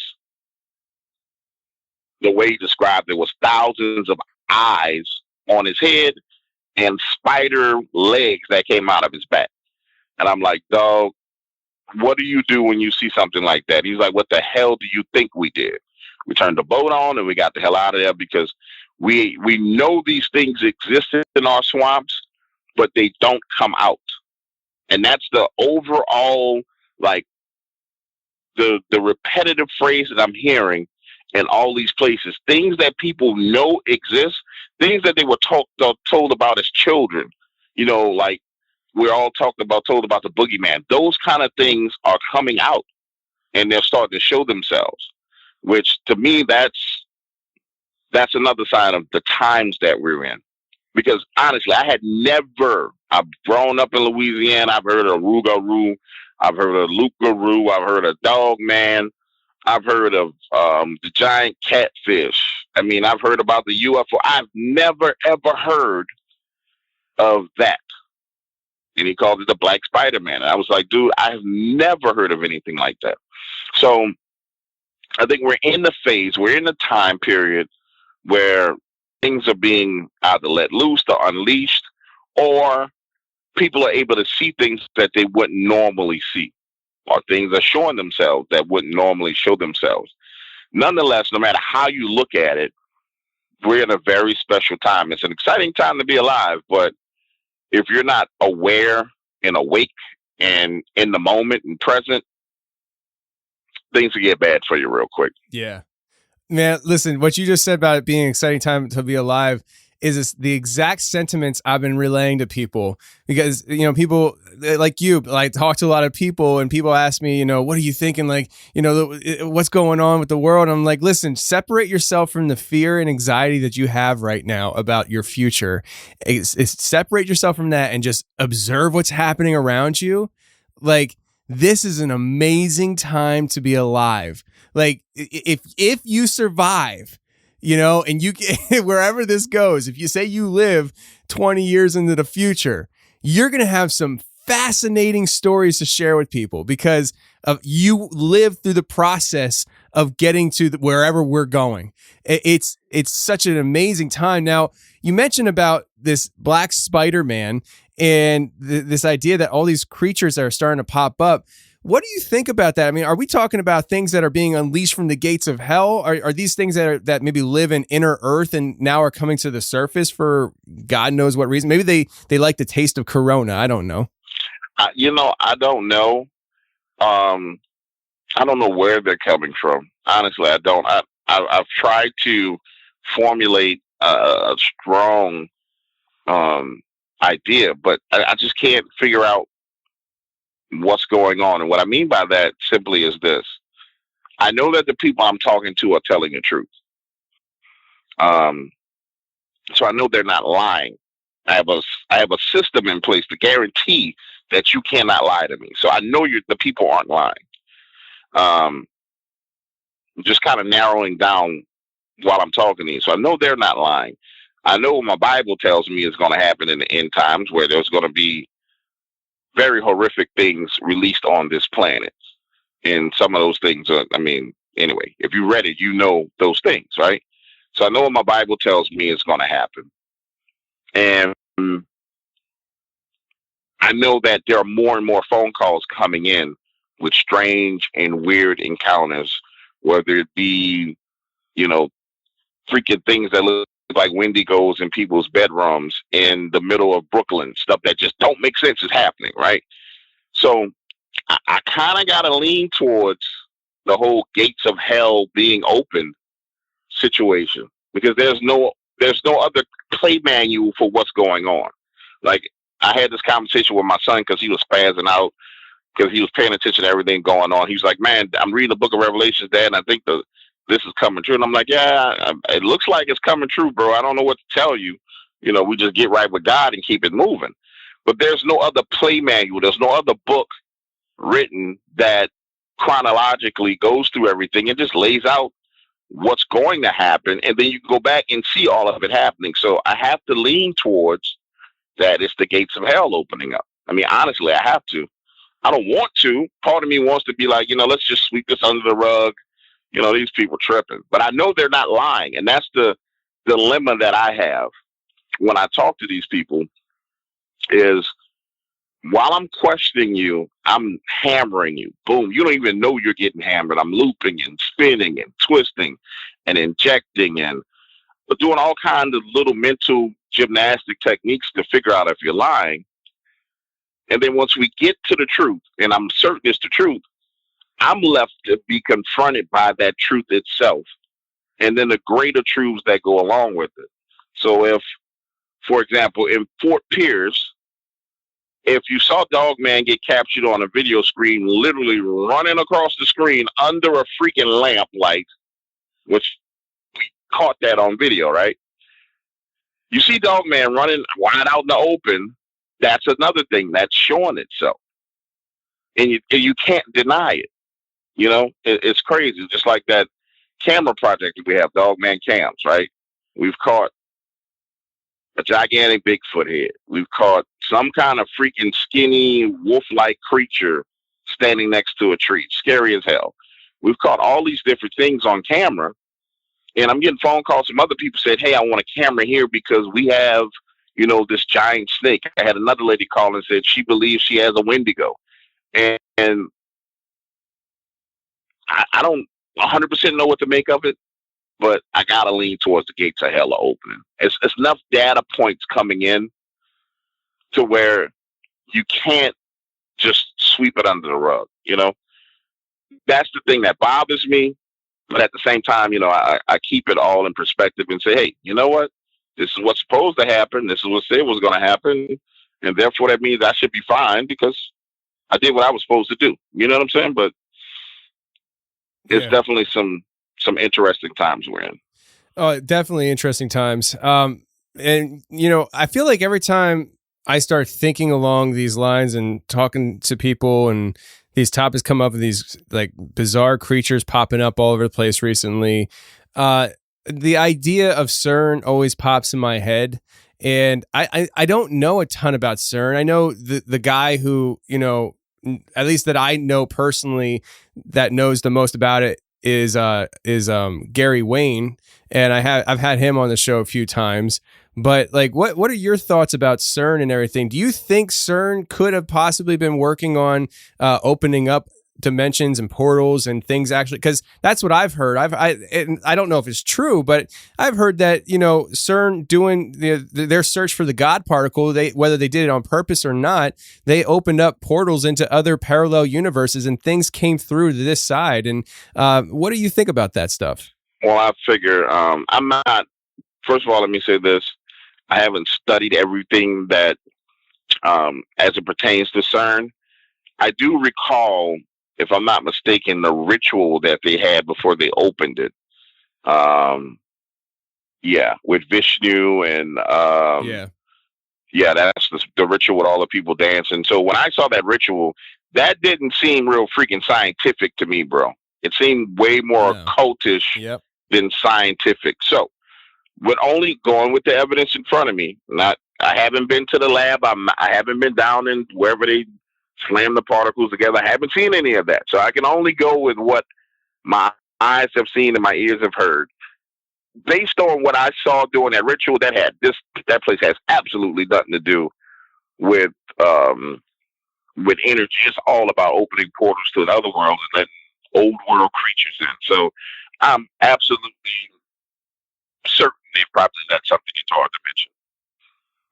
The way he described it was thousands of eyes on his head and spider legs that came out of his back. And I'm like, dog, what do you do when you see something like that? He's like, what the hell do you think we did? We turned the boat on and we got the hell out of there because we know these things exist in our swamps, but they don't come out. And that's the overall, like, the repetitive phrase that I'm hearing in all these places. Things that people know exist, things that they were told about as children. You know, like, we're all told about the boogeyman. Those kind of things are coming out and they're starting to show themselves, which to me, that's another sign of the times that we're in. Because honestly, I've grown up in Louisiana. I've heard of Rougarou. I've heard of Loup-garou. I've heard of Dog Man. I've heard of the giant catfish. I mean, I've heard about the UFO. I've never, ever heard of that. And he called it the Black Spider-Man. And I was like, dude, I've never heard of anything like that. So I think we're in the time period where things are being either let loose or unleashed, or people are able to see things that they wouldn't normally see, or things are showing themselves that wouldn't normally show themselves. Nonetheless, no matter how you look at it, we're in a very special time. It's an exciting time to be alive, but if you're not aware and awake and in the moment and present, things will get bad for you real quick. Yeah. Man, listen, what you just said about it being an exciting time to be alive is the exact sentiments I've been relaying to people, because, you know, people like you, like, talk to a lot of people and people ask me, you know, what are you thinking? Like, you know, what's going on with the world? I'm like, listen, separate yourself from the fear and anxiety that you have right now about your future. It's separate yourself from that and just observe what's happening around you. Like, this is an amazing time to be alive. Like, if you survive, you know, and you wherever this goes, if you say you live 20 years into the future, you're going to have some fascinating stories to share with people because you lived through the process of getting to wherever we're going. It's such an amazing time. Now, you mentioned about this Black Spider-Man and this idea that all these creatures are starting to pop up. What do you think about that? I mean, are we talking about things that are being unleashed from the gates of hell? Are these things that maybe live in inner earth and now are coming to the surface for God knows what reason? Maybe they like the taste of Corona. I don't know. You know, I don't know. I don't know where they're coming from. Honestly, I don't. I've tried to formulate a strong idea, but I just can't figure out what's going on. And what I mean by that simply is this. I know that the people I'm talking to are telling the truth. So I know they're not lying. I have a system in place to guarantee that you cannot lie to me. So I know the people aren't lying. Just kind of narrowing down while I'm talking to you. So I know they're not lying. I know what my Bible tells me is going to happen in the end times, where there's going to be very horrific things released on this planet. And some of those things are, I mean, anyway, if you read it, you know those things, right? So I know what my Bible tells me is going to happen. And I know that there are more and more phone calls coming in with strange and weird encounters, whether it be, you know, freaking things that look like Wendigos in people's bedrooms in the middle of Brooklyn, stuff that just don't make sense is happening, right? So I kind of got to lean towards the whole gates of hell being open situation, because there's no other play manual for what's going on. Like, I had this conversation with my son because he was spazzing out because he was paying attention to everything going on. He was like, "Man, I'm reading the book of Revelations, Dad, and I think this is coming true." And I'm like, "Yeah, it looks like it's coming true, bro. I don't know what to tell you. You know, we just get right with God and keep it moving." But there's no other play manual. There's no other book written that chronologically goes through everything and just lays out what's going to happen. And then you can go back and see all of it happening. So I have to lean towards that it's the gates of hell opening up. I mean, honestly, I have to. I don't want to. Part of me wants to be like, you know, let's just sweep this under the rug. You know, these people tripping. But I know they're not lying. And that's the dilemma that I have when I talk to these people is, while I'm questioning you, I'm hammering you. Boom. You don't even know you're getting hammered. I'm looping and spinning and twisting and injecting and doing all kinds of little mental gymnastic techniques to figure out if you're lying. And then once we get to the truth, and I'm certain it's the truth, I'm left to be confronted by that truth itself, and then the greater truths that go along with it. So if, for example, in Fort Pierce, if you saw Dogman get captured on a video screen, literally running across the screen under a freaking lamp light, which we caught that on video, right? You see Dogman running wide out in the open, that's another thing that's showing itself. And you can't deny it. You know, it's crazy. Just like that camera project that we have, Dogman Cams, right? We've caught a gigantic Bigfoot head. We've caught some kind of freaking skinny wolf-like creature standing next to a tree. Scary as hell. We've caught all these different things on camera. And I'm getting phone calls from other people said, "Hey, I want a camera here because we have, you know, this giant snake." I had another lady call and said she believes she has a Wendigo. And I don't 100% know what to make of it, but I got to lean towards the gates of hell are opening. It's enough data points coming in to where you can't just sweep it under the rug, you know? That's the thing that bothers me. But at the same time, you know, I keep it all in perspective and say, hey, you know what? This is what's supposed to happen. This is what said was going to happen. And therefore, that means I should be fine because I did what I was supposed to do. You know what I'm saying? But it's definitely some interesting times we're in. Oh, definitely interesting times. And, you know, I feel like every time I start thinking along these lines and talking to people and these topics come up with these like bizarre creatures popping up all over the place recently, the idea of CERN always pops in my head. And I don't know a ton about CERN. I know the guy who, you know, at least that I know personally that knows the most about it is Gary Wayne. And I've had him on the show a few times. But like, what are your thoughts about CERN and everything? Do you think CERN could have possibly been working on opening up dimensions and portals and things actually? Because that's what I've heard. I don't know if it's true, but I've heard that, you know, CERN doing their search for the God particle, whether they did it on purpose or not, they opened up portals into other parallel universes and things came through to this side. And what do you think about that stuff? Well, I figure I'm not. First of all, let me say this. I haven't studied everything that as it pertains to CERN. I do recall, if I'm not mistaken, the ritual that they had before they opened it. With Vishnu and that's the ritual with all the people dancing. So when I saw that ritual, that didn't seem real freaking scientific to me, bro. It seemed way more cultish than scientific. So with only going with the evidence in front of me. I haven't been to the lab. I haven't been down in wherever they slam the particles together. I haven't seen any of that. So I can only go with what my eyes have seen and my ears have heard. Based on what I saw during that ritual, that place has absolutely nothing to do with energy. It's all about opening portals to another world and letting old world creatures in. So I'm absolutely certain they've probably let something into our dimension.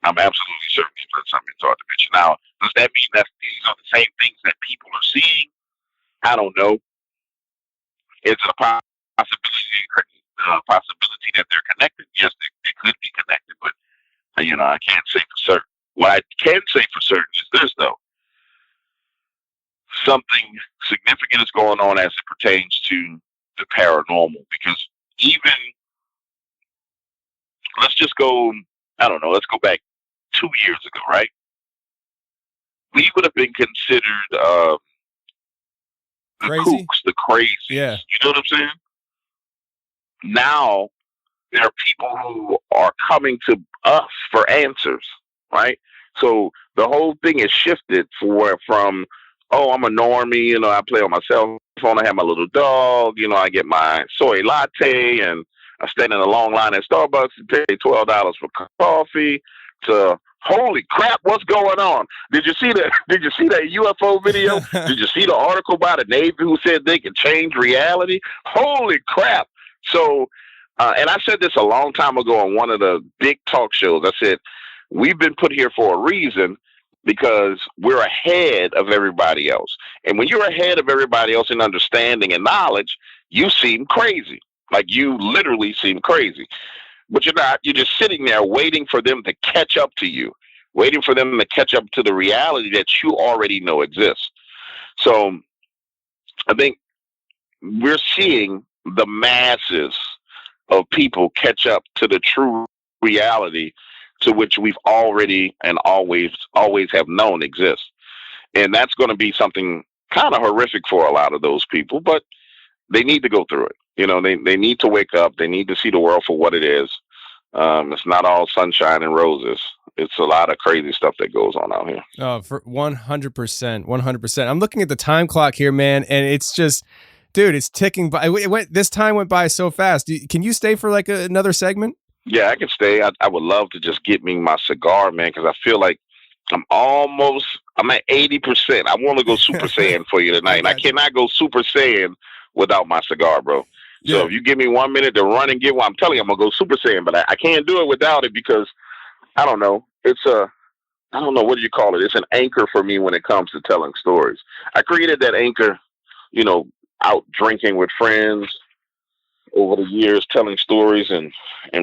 I'm absolutely certain they've let something into our dimension. Now, does that mean that these are the same things that people are seeing? I don't know. It's a possibility that they're connected. Yes, they could be connected, but I can't say for certain. What I can say for certain is this, though. Something significant is going on as it pertains to the paranormal, because even, let's just go, I don't know, let's go back 2 years ago, right? We would have been considered the Crazy? kooks, the crazies. Yeah. You know what I'm saying? Now, there are people who are coming to us for answers, right? So the whole thing is shifted from, oh, I'm a normie, I play on my cell phone, I have my little dog, I get my soy latte, and I stand in a long line at Starbucks and pay $12 for coffee, to holy crap, what's going on? Did you see that UFO video? Did you see the article by the Navy who said they could change reality? Holy crap. So, and I said this a long time ago on one of the big talk shows. I said, we've been put here for a reason because we're ahead of everybody else. And when you're ahead of everybody else in understanding and knowledge, you seem crazy. Like, you literally seem crazy. But you're not. You're just sitting there waiting for them to catch up to you, waiting for them to catch up to the reality that you already know exists. So I think we're seeing the masses of people catch up to the true reality to which we've already and always have known exists. And that's going to be something kind of horrific for a lot of those people, but they need to go through it. They need to wake up. They need to see the world for what it is. It's not all sunshine and roses. It's a lot of crazy stuff that goes on out here. Oh, for 100%, 100%. I'm looking at the time clock here, man, and it's just, dude, it's ticking by. This time went by so fast. Can you stay for like another segment? Yeah, I can stay. I would love to just get me my cigar, man, because I feel like I'm at 80%. I want to go Super Saiyan for you tonight. I cannot go Super Saiyan without my cigar, bro. So Yeah. if you give me 1 minute to run and get one, I'm telling you, I'm going to go Super Saiyan, but I can't do it without it because, I don't know, I don't know, what do you call it? It's an anchor for me when it comes to telling stories. I created that anchor, out drinking with friends over the years, telling stories and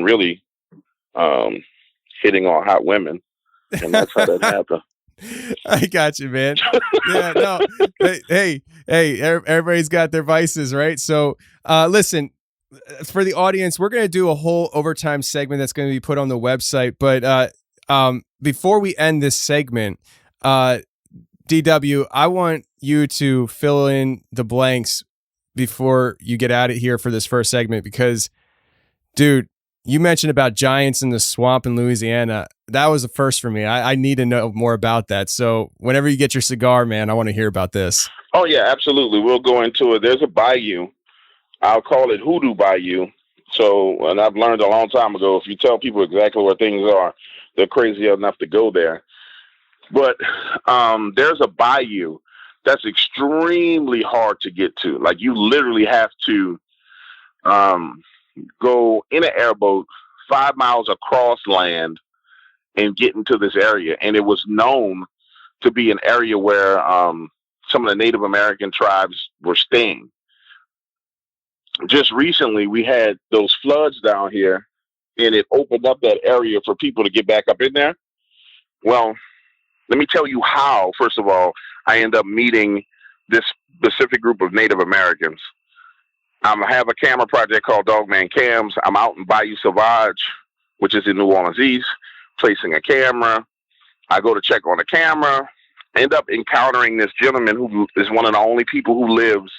really hitting on hot women. And that's how that happened. I got you, man. Yeah, no. Hey, everybody's got their vices, right? So, listen, for the audience, we're going to do a whole overtime segment that's going to be put on the website. But before we end this segment, DW, I want you to fill in the blanks before you get out of here for this first segment because, dude, you mentioned about giants in the swamp in Louisiana. That was a first for me. I need to know more about that. So whenever you get your cigar, man, I want to hear about this. Oh, yeah, absolutely. We'll go into it. There's a bayou. I'll call it Hoodoo Bayou. So, and I've learned a long time ago, if you tell people exactly where things are, they're crazy enough to go there. But there's a bayou that's extremely hard to get to. Like, you literally have to go in an airboat 5 miles across land and get into this area. And it was known to be an area where some of the Native American tribes were staying. Just recently, we had those floods down here, and it opened up that area for people to get back up in there. Well, let me tell you how, first of all, I end up meeting this specific group of Native Americans. I have a camera project called Dogman Cams. I'm out in Bayou Sauvage, which is in New Orleans East, placing a camera. I go to check on the camera, end up encountering this gentleman who is one of the only people who lives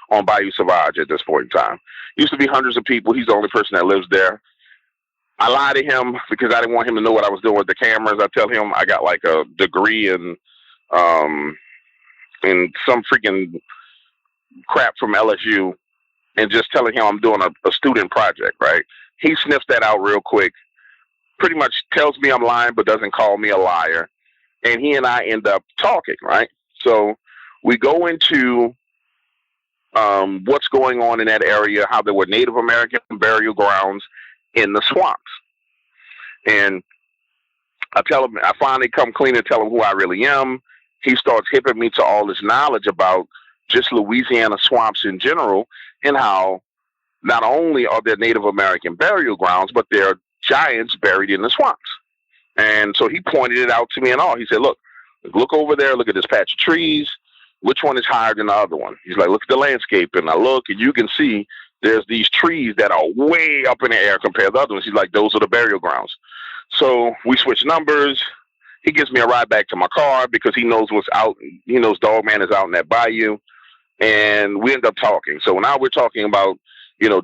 on Bayou Sauvage at this point in time. Used to be hundreds of people. He's the only person that lives there. I lie to him because I didn't want him to know what I was doing with the cameras. I tell him I got like a degree in some freaking crap from LSU, and just telling him I'm doing a student project, right? He sniffs that out real quick, pretty much tells me I'm lying, but doesn't call me a liar. And he and I end up talking, right? So we go into what's going on in that area, how there were Native American burial grounds in the swamps. And I tell him, I finally come clean and tell him who I really am. He starts hipping me to all this knowledge about just Louisiana swamps in general, and how not only are there Native American burial grounds, but there are giants buried in the swamps. And so he pointed it out to me and all. He said, look over there, look at this patch of trees. Which one is higher than the other one? He's like, look at the landscape. And I look, and you can see there's these trees that are way up in the air compared to the other ones. He's like, those are the burial grounds. So we switch numbers. He gives me a ride back to my car because he knows what's out. He knows Dogman is out in that bayou. And we end up talking. So now we're talking about,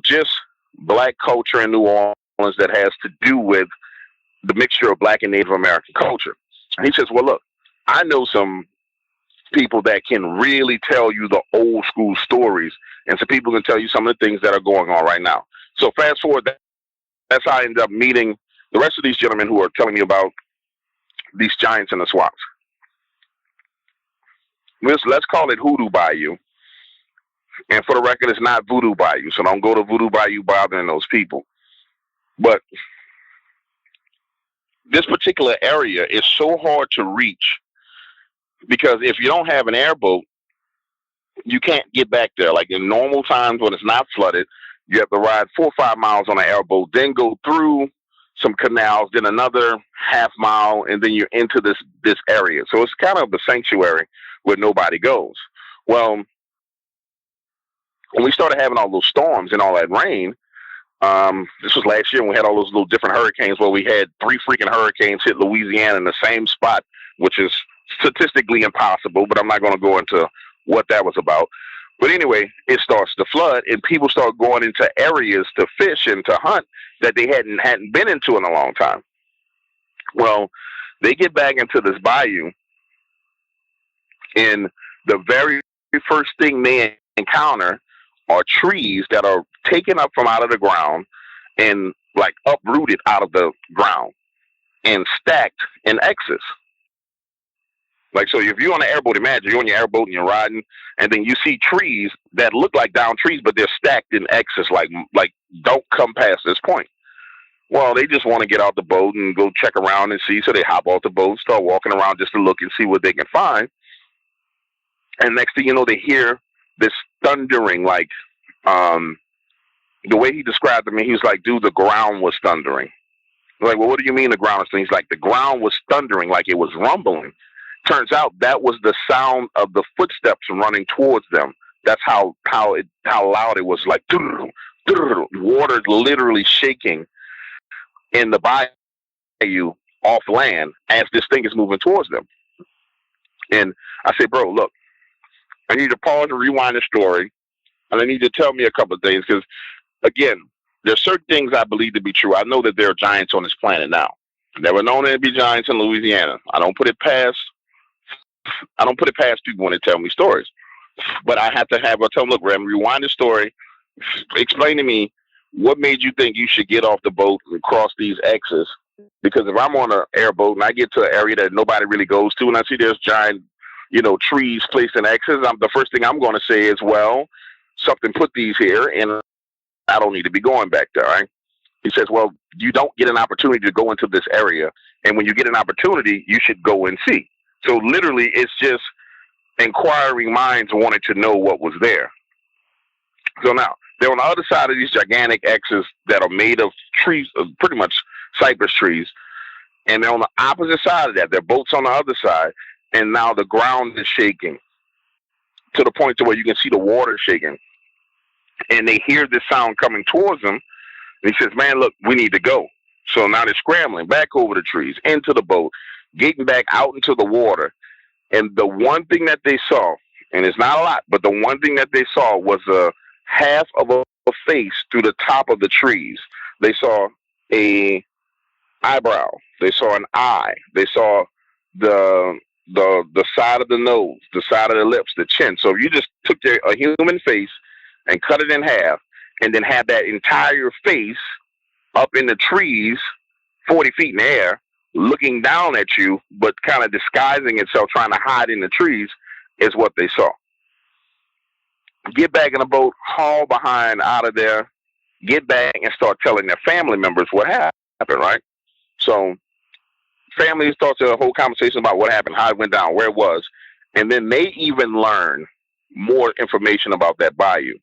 just Black culture in New Orleans that has to do with the mixture of Black and Native American culture. And he says, well, look, I know some people that can really tell you the old school stories, and some people can tell you some of the things that are going on right now. So fast forward, that's how I ended up meeting the rest of these gentlemen who are telling me about these giants in the swamps. Let's call it Hoodoo Bayou. And for the record, it's not Voodoo Bayou, so don't go to Voodoo Bayou bothering those people. But this particular area is so hard to reach because if you don't have an airboat, you can't get back there. Like in normal times when it's not flooded, you have to ride 4 or 5 miles on an airboat, then go through some canals, then another half mile, and then you're into this area. So it's kind of a sanctuary where nobody goes. Well, when we started having all those storms and all that rain, this was last year, and we had all those little different hurricanes where we had 3 freaking hurricanes hit Louisiana in the same spot, which is statistically impossible, but I'm not going to go into what that was about. But anyway, it starts to flood, and people start going into areas to fish and to hunt that they hadn't been into in a long time. Well, they get back into this bayou, and the very first thing they encounter are trees that are taken up from out of the ground and like uprooted out of the ground and stacked in X's. Like, so if you're on an airboat, imagine you're on your airboat and you're riding, and then you see trees that look like down trees, but they're stacked in X's, like don't come past this point. Well, they just want to get out the boat and go check around and see. So they hop off the boat, start walking around just to look and see what they can find. And next thing you know, they hear this thundering, like, the way he described it to me, he was like, dude, the ground was thundering. I'm like, well, what do you mean the ground was thundering? He's like, the ground was thundering, like it was rumbling. Turns out that was the sound of the footsteps running towards them. That's how loud it was, like water literally shaking in the bayou off land as this thing is moving towards them. And I say, bro, look, I need to pause and rewind the story, and I need to tell me a couple of things because, again, there's certain things I believe to be true. I know that there are giants on this planet now. Never known there to be giants in Louisiana. I don't put it past people when they tell me stories. But I have to tell them, look, Rem, rewind the story. Explain to me what made you think you should get off the boat and cross these X's. Because if I'm on an airboat and I get to an area that nobody really goes to and I see there's giant, trees placed in X's, the first thing I'm going to say is, well, something put these here and I don't need to be going back there, right? He says, well, you don't get an opportunity to go into this area. And when you get an opportunity, you should go and see. So literally, it's just inquiring minds wanting to know what was there. So now, they're on the other side of these gigantic X's that are made of trees, pretty much cypress trees. And they're on the opposite side of that. Their boat's on the other side. And now the ground is shaking to the point to where you can see the water shaking. And they hear this sound coming towards them. And he says, man, look, we need to go. So now they're scrambling back over the trees, into the boat, getting back out into the water. And the one thing that they saw, and it's not a lot, but the one thing that they saw was a half of a face through the top of the trees. They saw a eyebrow. They saw an eye. They saw the side of the nose, the side of the lips, the chin. So if you just took a human face and cut it in half, and then had that entire face up in the trees, 40 feet in the air, looking down at you, but kind of disguising itself, trying to hide in the trees, is what they saw. Get back in the boat, haul behind out of there, get back and start telling their family members what happened, right? So families started a whole conversation about what happened, how it went down, where it was. And then they even learn more information about that bayou.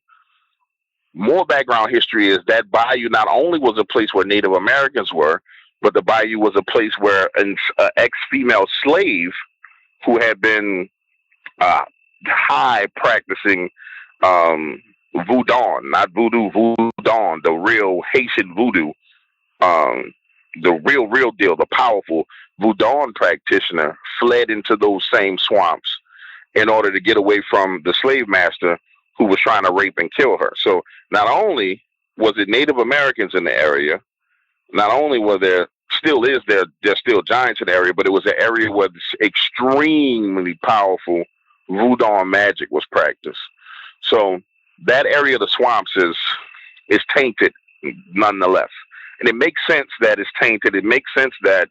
More background history is that bayou not only was a place where Native Americans were, but the bayou was a place where an ex-female slave who had been high practicing voodoo, not voodoo, voodoo, the real Haitian voodoo, the real deal, the powerful voodoo practitioner, fled into those same swamps in order to get away from the slave master who was trying to rape and kill her. So not only was it Native Americans in the area, not only were there's still giants in the area, but it was an area where extremely powerful voodoo magic was practiced. So that area of the swamps is tainted nonetheless. And it makes sense that it's tainted. It makes sense that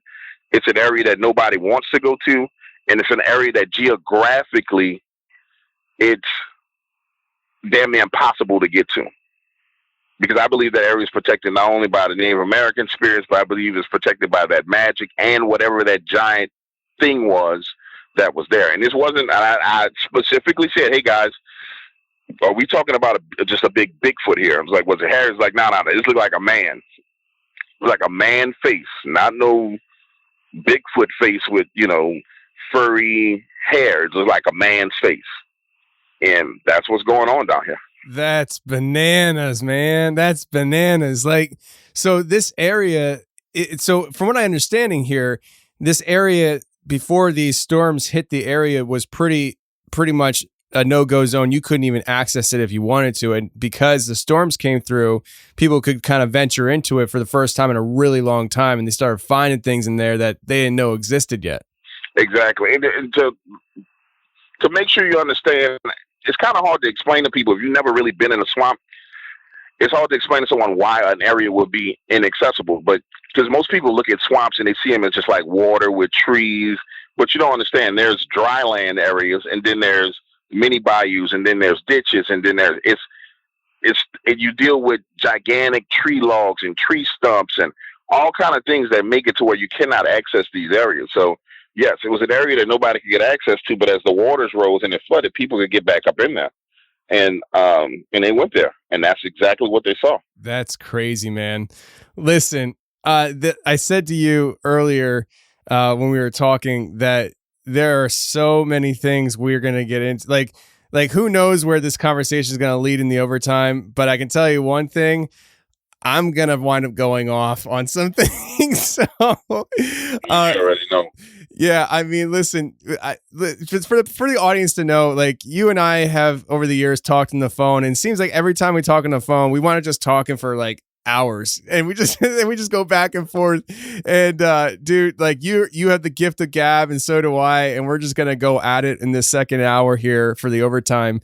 it's an area that nobody wants to go to. And it's an area that geographically it's damn near impossible to get to. Because I believe that area is protected not only by the Native American spirits, but I believe it's protected by that magic and whatever that giant thing was that was there. And this wasn't, I specifically said, hey guys, are we talking about just a big Bigfoot here? I was like, was it Harry? It's like, no, this looked like a man. It was like a man face, not no Bigfoot face with, furry hair. It was like a man's face. And that's what's going on down here. That's bananas, man. That's bananas. Like, so this area, so from what I'm understanding here, this area before these storms hit the area was pretty much a no-go zone. You couldn't even access it if you wanted to. And because the storms came through, people could kind of venture into it for the first time in a really long time. And they started finding things in there that they didn't know existed yet. Exactly. And to make sure you understand, it's kind of hard to explain to people if you've never really been in a swamp. It's hard to explain to someone why an area would be inaccessible, but because most people look at swamps and they see them as just like water with trees, but you don't understand. There's dry land areas, and then there's mini bayous, and then there's ditches, and then and you deal with gigantic tree logs and tree stumps and all kind of things that make it to where you cannot access these areas. So yes, it was an area that nobody could get access to, but as the waters rose and it flooded, people could get back up in there. And they went there, and that's exactly what they saw. That's crazy, man. Listen, I said to you earlier when we were talking that there are so many things we're going to get into. Like who knows where this conversation is going to lead in the overtime, but I can tell you one thing. I'm going to wind up going off on some things. So, you already know. Yeah, I mean, listen, for the audience to know, like you and I have over the years talked on the phone, and it seems like every time we talk on the phone, we want to just talking for like hours, and we just go back and forth. And dude, like you have the gift of gab, and so do I, and we're just gonna go at it in this second hour here for the overtime.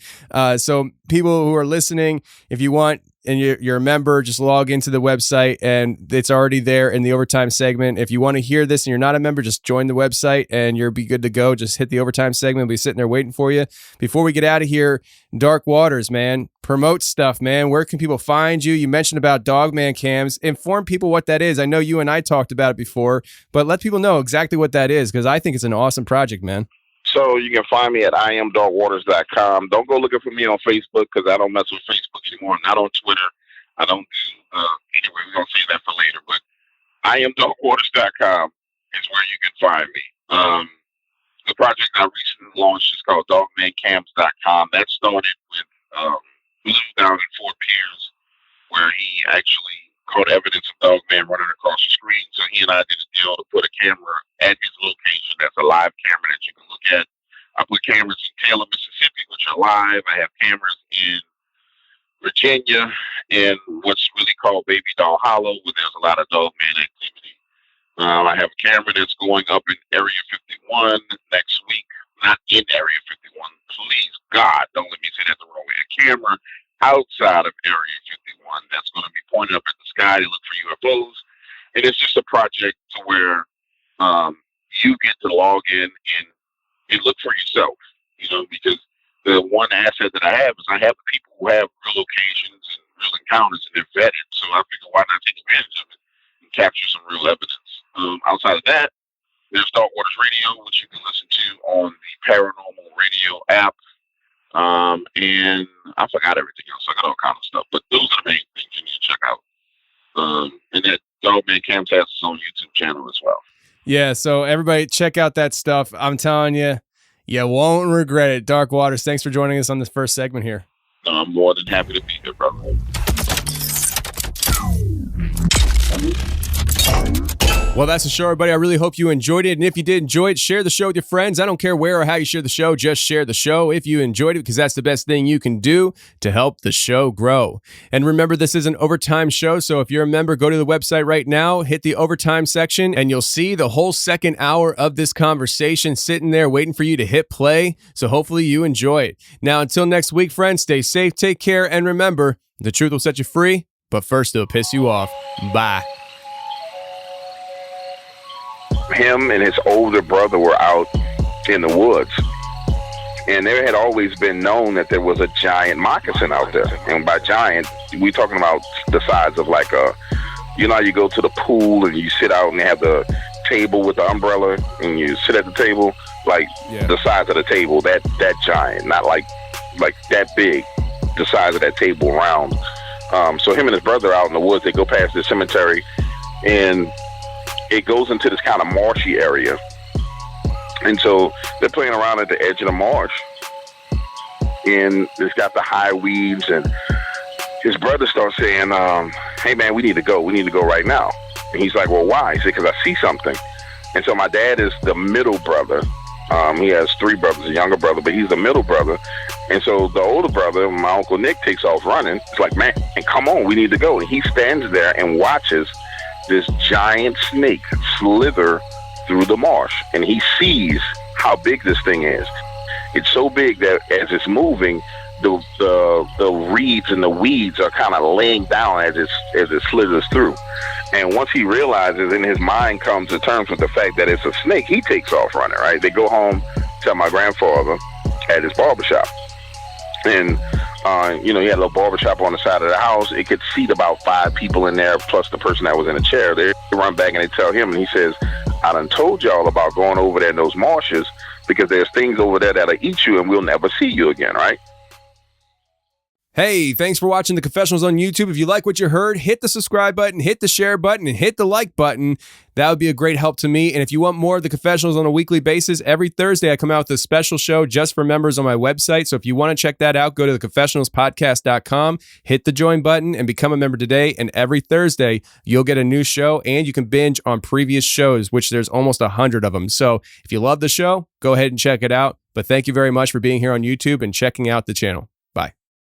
So people who are listening, if you want, and you're a member, just log into the website and it's already there in the overtime segment. If you want to hear this and you're not a member, just join the website and you'll be good to go. Just hit the overtime segment. We'll be sitting there waiting for you. Before we get out of here, Dark Waters, man, promote stuff, man. Where can people find you? You mentioned about Dogman cams. Inform people what that is. I know you and I talked about it before, but let people know exactly what that is, because I think it's an awesome project, man. So you can find me at iamdarkwaters.com. Don't go looking for me on Facebook, because I don't mess with Facebook anymore. Not on Twitter. I don't do, anyway, we're going to save that for later. But iamdarkwaters.com is where you can find me. The project I recently launched is called dogmancams.com. That started with Lou down in Fort Pierce, where he actually caught evidence of Dogman running across the screen. So he and I did a deal to put a camera at his location. That's a live camera that you can look at. I put cameras in Taylor, Mississippi, which are live. I have cameras in Virginia and what's really called Baby Doll Hollow, where there's a lot of dog man activity. I have a camera that's going up in Area 51 next week. Not in Area 51. Please, God, don't let me say that the wrong way. A camera outside of Area 51 that's going to be pointed up at the sky to look for UFOs. And it's just a project to where you get to log in and look for yourself, because the one asset that I have is I have people who have real locations and real encounters, and they're vetted. So I figure, why not take advantage of it and capture some real evidence? Outside of that, there's Dark Waters Radio, which you can listen to on the Paranormal Radio app. And I forgot everything else. I got all kinds of stuff, but those are the main things you need to check out. And that Dogman Camps has its own YouTube channel as well. Yeah, so everybody check out that stuff. I'm telling you, you won't regret it. Dark Waters, thanks for joining us on this first segment here. I'm more than happy to be here, brother. Well, that's the show, everybody. I really hope you enjoyed it. And if you did enjoy it, share the show with your friends. I don't care where or how you share the show. Just share the show if you enjoyed it, because that's the best thing you can do to help the show grow. And remember, this is an overtime show. So if you're a member, go to the website right now, hit the overtime section, and you'll see the whole second hour of this conversation sitting there waiting for you to hit play. So hopefully you enjoy it. Now, until next week, friends, stay safe, take care, and remember, the truth will set you free, but first it'll piss you off. Bye. Him and his older brother were out in the woods, and there had always been known that there was a giant moccasin out there. And by giant, we're talking about the size of like how you go to the pool and you sit out and they have the table with the umbrella and you sit at the table, the size of the table, that giant, not like that big, the size of that table round. So him and his brother out in the woods, they go past the cemetery, and it goes into this kind of marshy area. And so they're playing around at the edge of the marsh, and it's got the high weeds, and his brother starts saying, hey man, we need to go right now. And he's like, well, why? He said, because I see something. And so my dad is the middle brother. He has three brothers, a younger brother, but he's the middle brother. And so the older brother, my Uncle Nick, takes off running. It's like, man, come on, we need to go. And he stands there and watches this giant snake slither through the marsh, and he sees how big this thing is. It's so big that as it's moving, the reeds and the weeds are kind of laying down as it slithers through. And once he realizes, and his mind comes to terms with the fact that it's a snake, he takes off running, right? They go home, tell my grandfather at his barbershop. And he had a little barbershop on the side of the house. It could seat about 5 people in there, plus the person that was in a chair. They run back and they tell him, and he says, I done told y'all about going over there in those marshes, because there's things over there that'll eat you and we'll never see you again, right? Hey, thanks for watching the Confessionals on YouTube. If you like what you heard, hit the subscribe button, hit the share button, and hit the like button. That would be a great help to me. And if you want more of the Confessionals on a weekly basis, every Thursday I come out with a special show just for members on my website. So if you want to check that out, go to theconfessionalspodcast.com, hit the join button, and become a member today. And every Thursday, you'll get a new show, and you can binge on previous shows, which there's almost 100 of them. So if you love the show, go ahead and check it out. But thank you very much for being here on YouTube and checking out the channel.